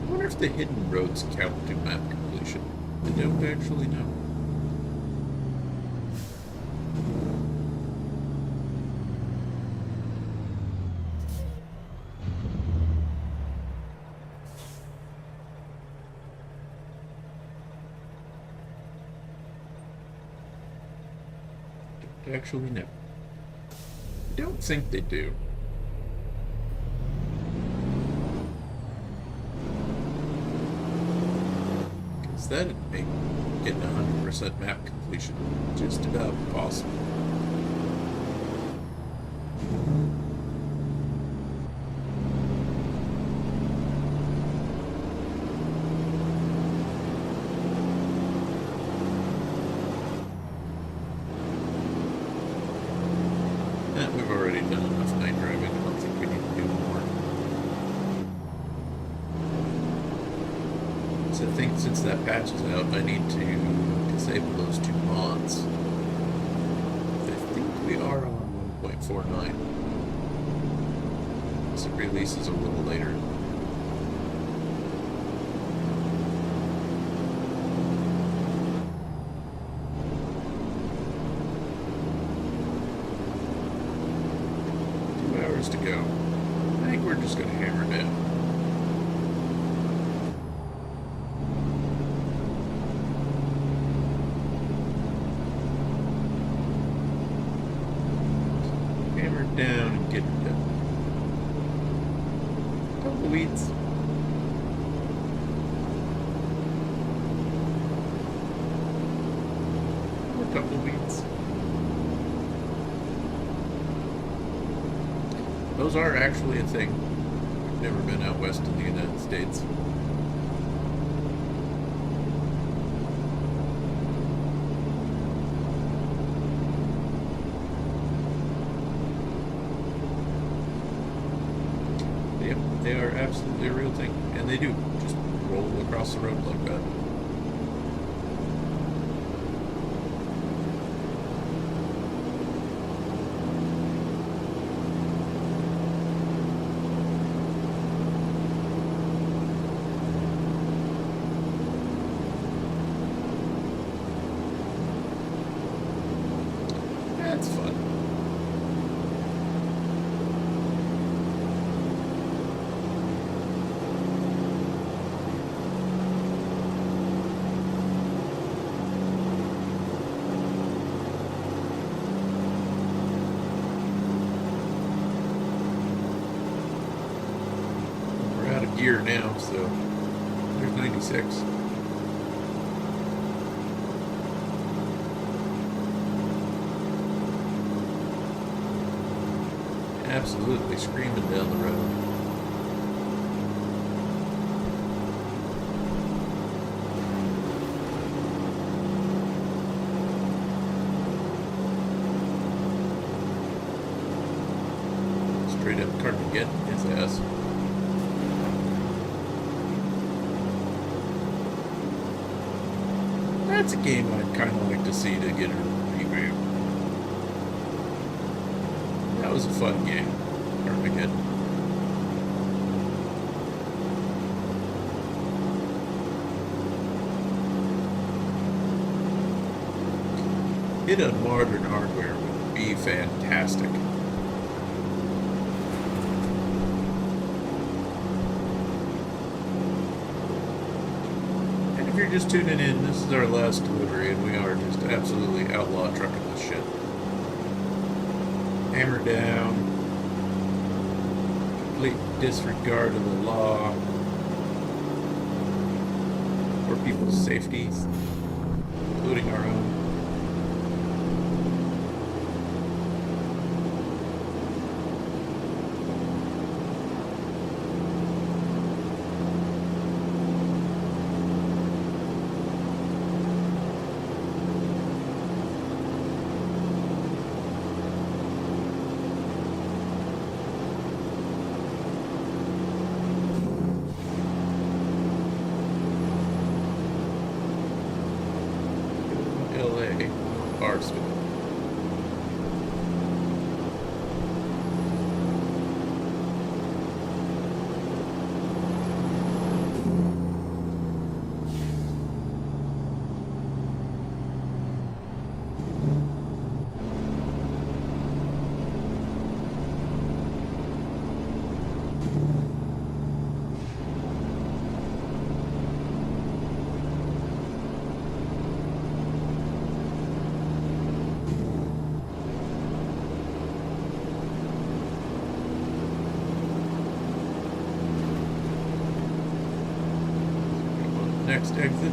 I wonder if the hidden roads count to map completion. I don't actually know. Actually, no. I don't think they do. Because that'd make getting 100% map completion just about impossible. We've already done enough night driving. I don't think we need to do more. So I think since that patch is out, I need to disable those 2 mods. I think we are on 1.49. So it releases a little later. To go. I think we're just going to hammer down. Hammer down and get it done. Tumbleweeds. More tumbleweeds. Those are actually a thing. I've never been out west in the United States. Yep, they are absolutely a real thing. And they do just roll across the road like that. That's fun. We're out of gear now, so there's 96. Absolutely screaming down the road. Straight up Carmageddon his ass. That's a game I'd kind of like to see to get a revamp. That was a fun game. Armageddon. It on modern hardware would be fantastic. And if you're just tuning in, this is our last delivery, and we are just absolutely outlaw trucking this shit. Hammer down, complete disregard of the law for people's safeties, including our own. LA Barstool. Next exit.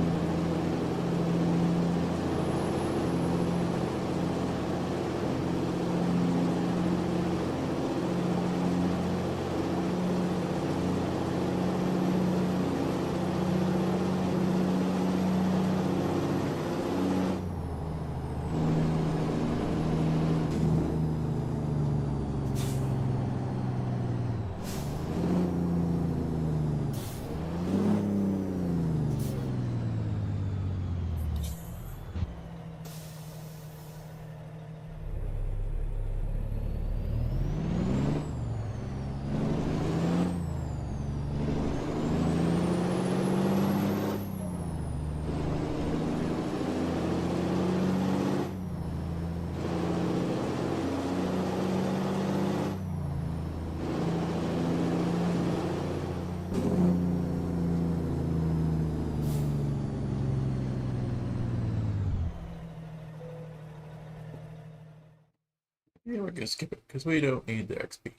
Yeah, we're gonna skip it because we don't need the XP.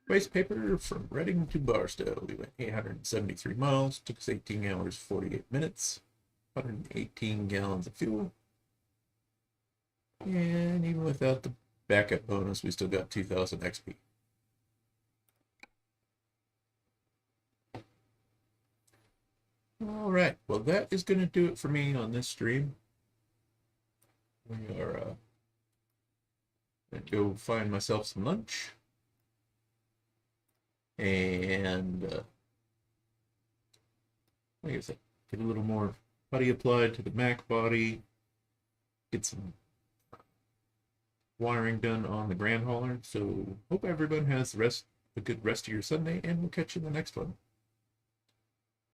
Waste paper from Reading to Barstow. We went 873 miles. Took us 18 hours, 48 minutes. 118 gallons of fuel. And even without the backup bonus, we still got 2,000 XP. All right, well, that is going to do it for me on this stream. We are going to go find myself some lunch. And like I said, get a little more putty applied to the Mac body. Get some wiring done on the Grand Hauler. So hope everyone has a good rest of your Sunday, and we'll catch you in the next one.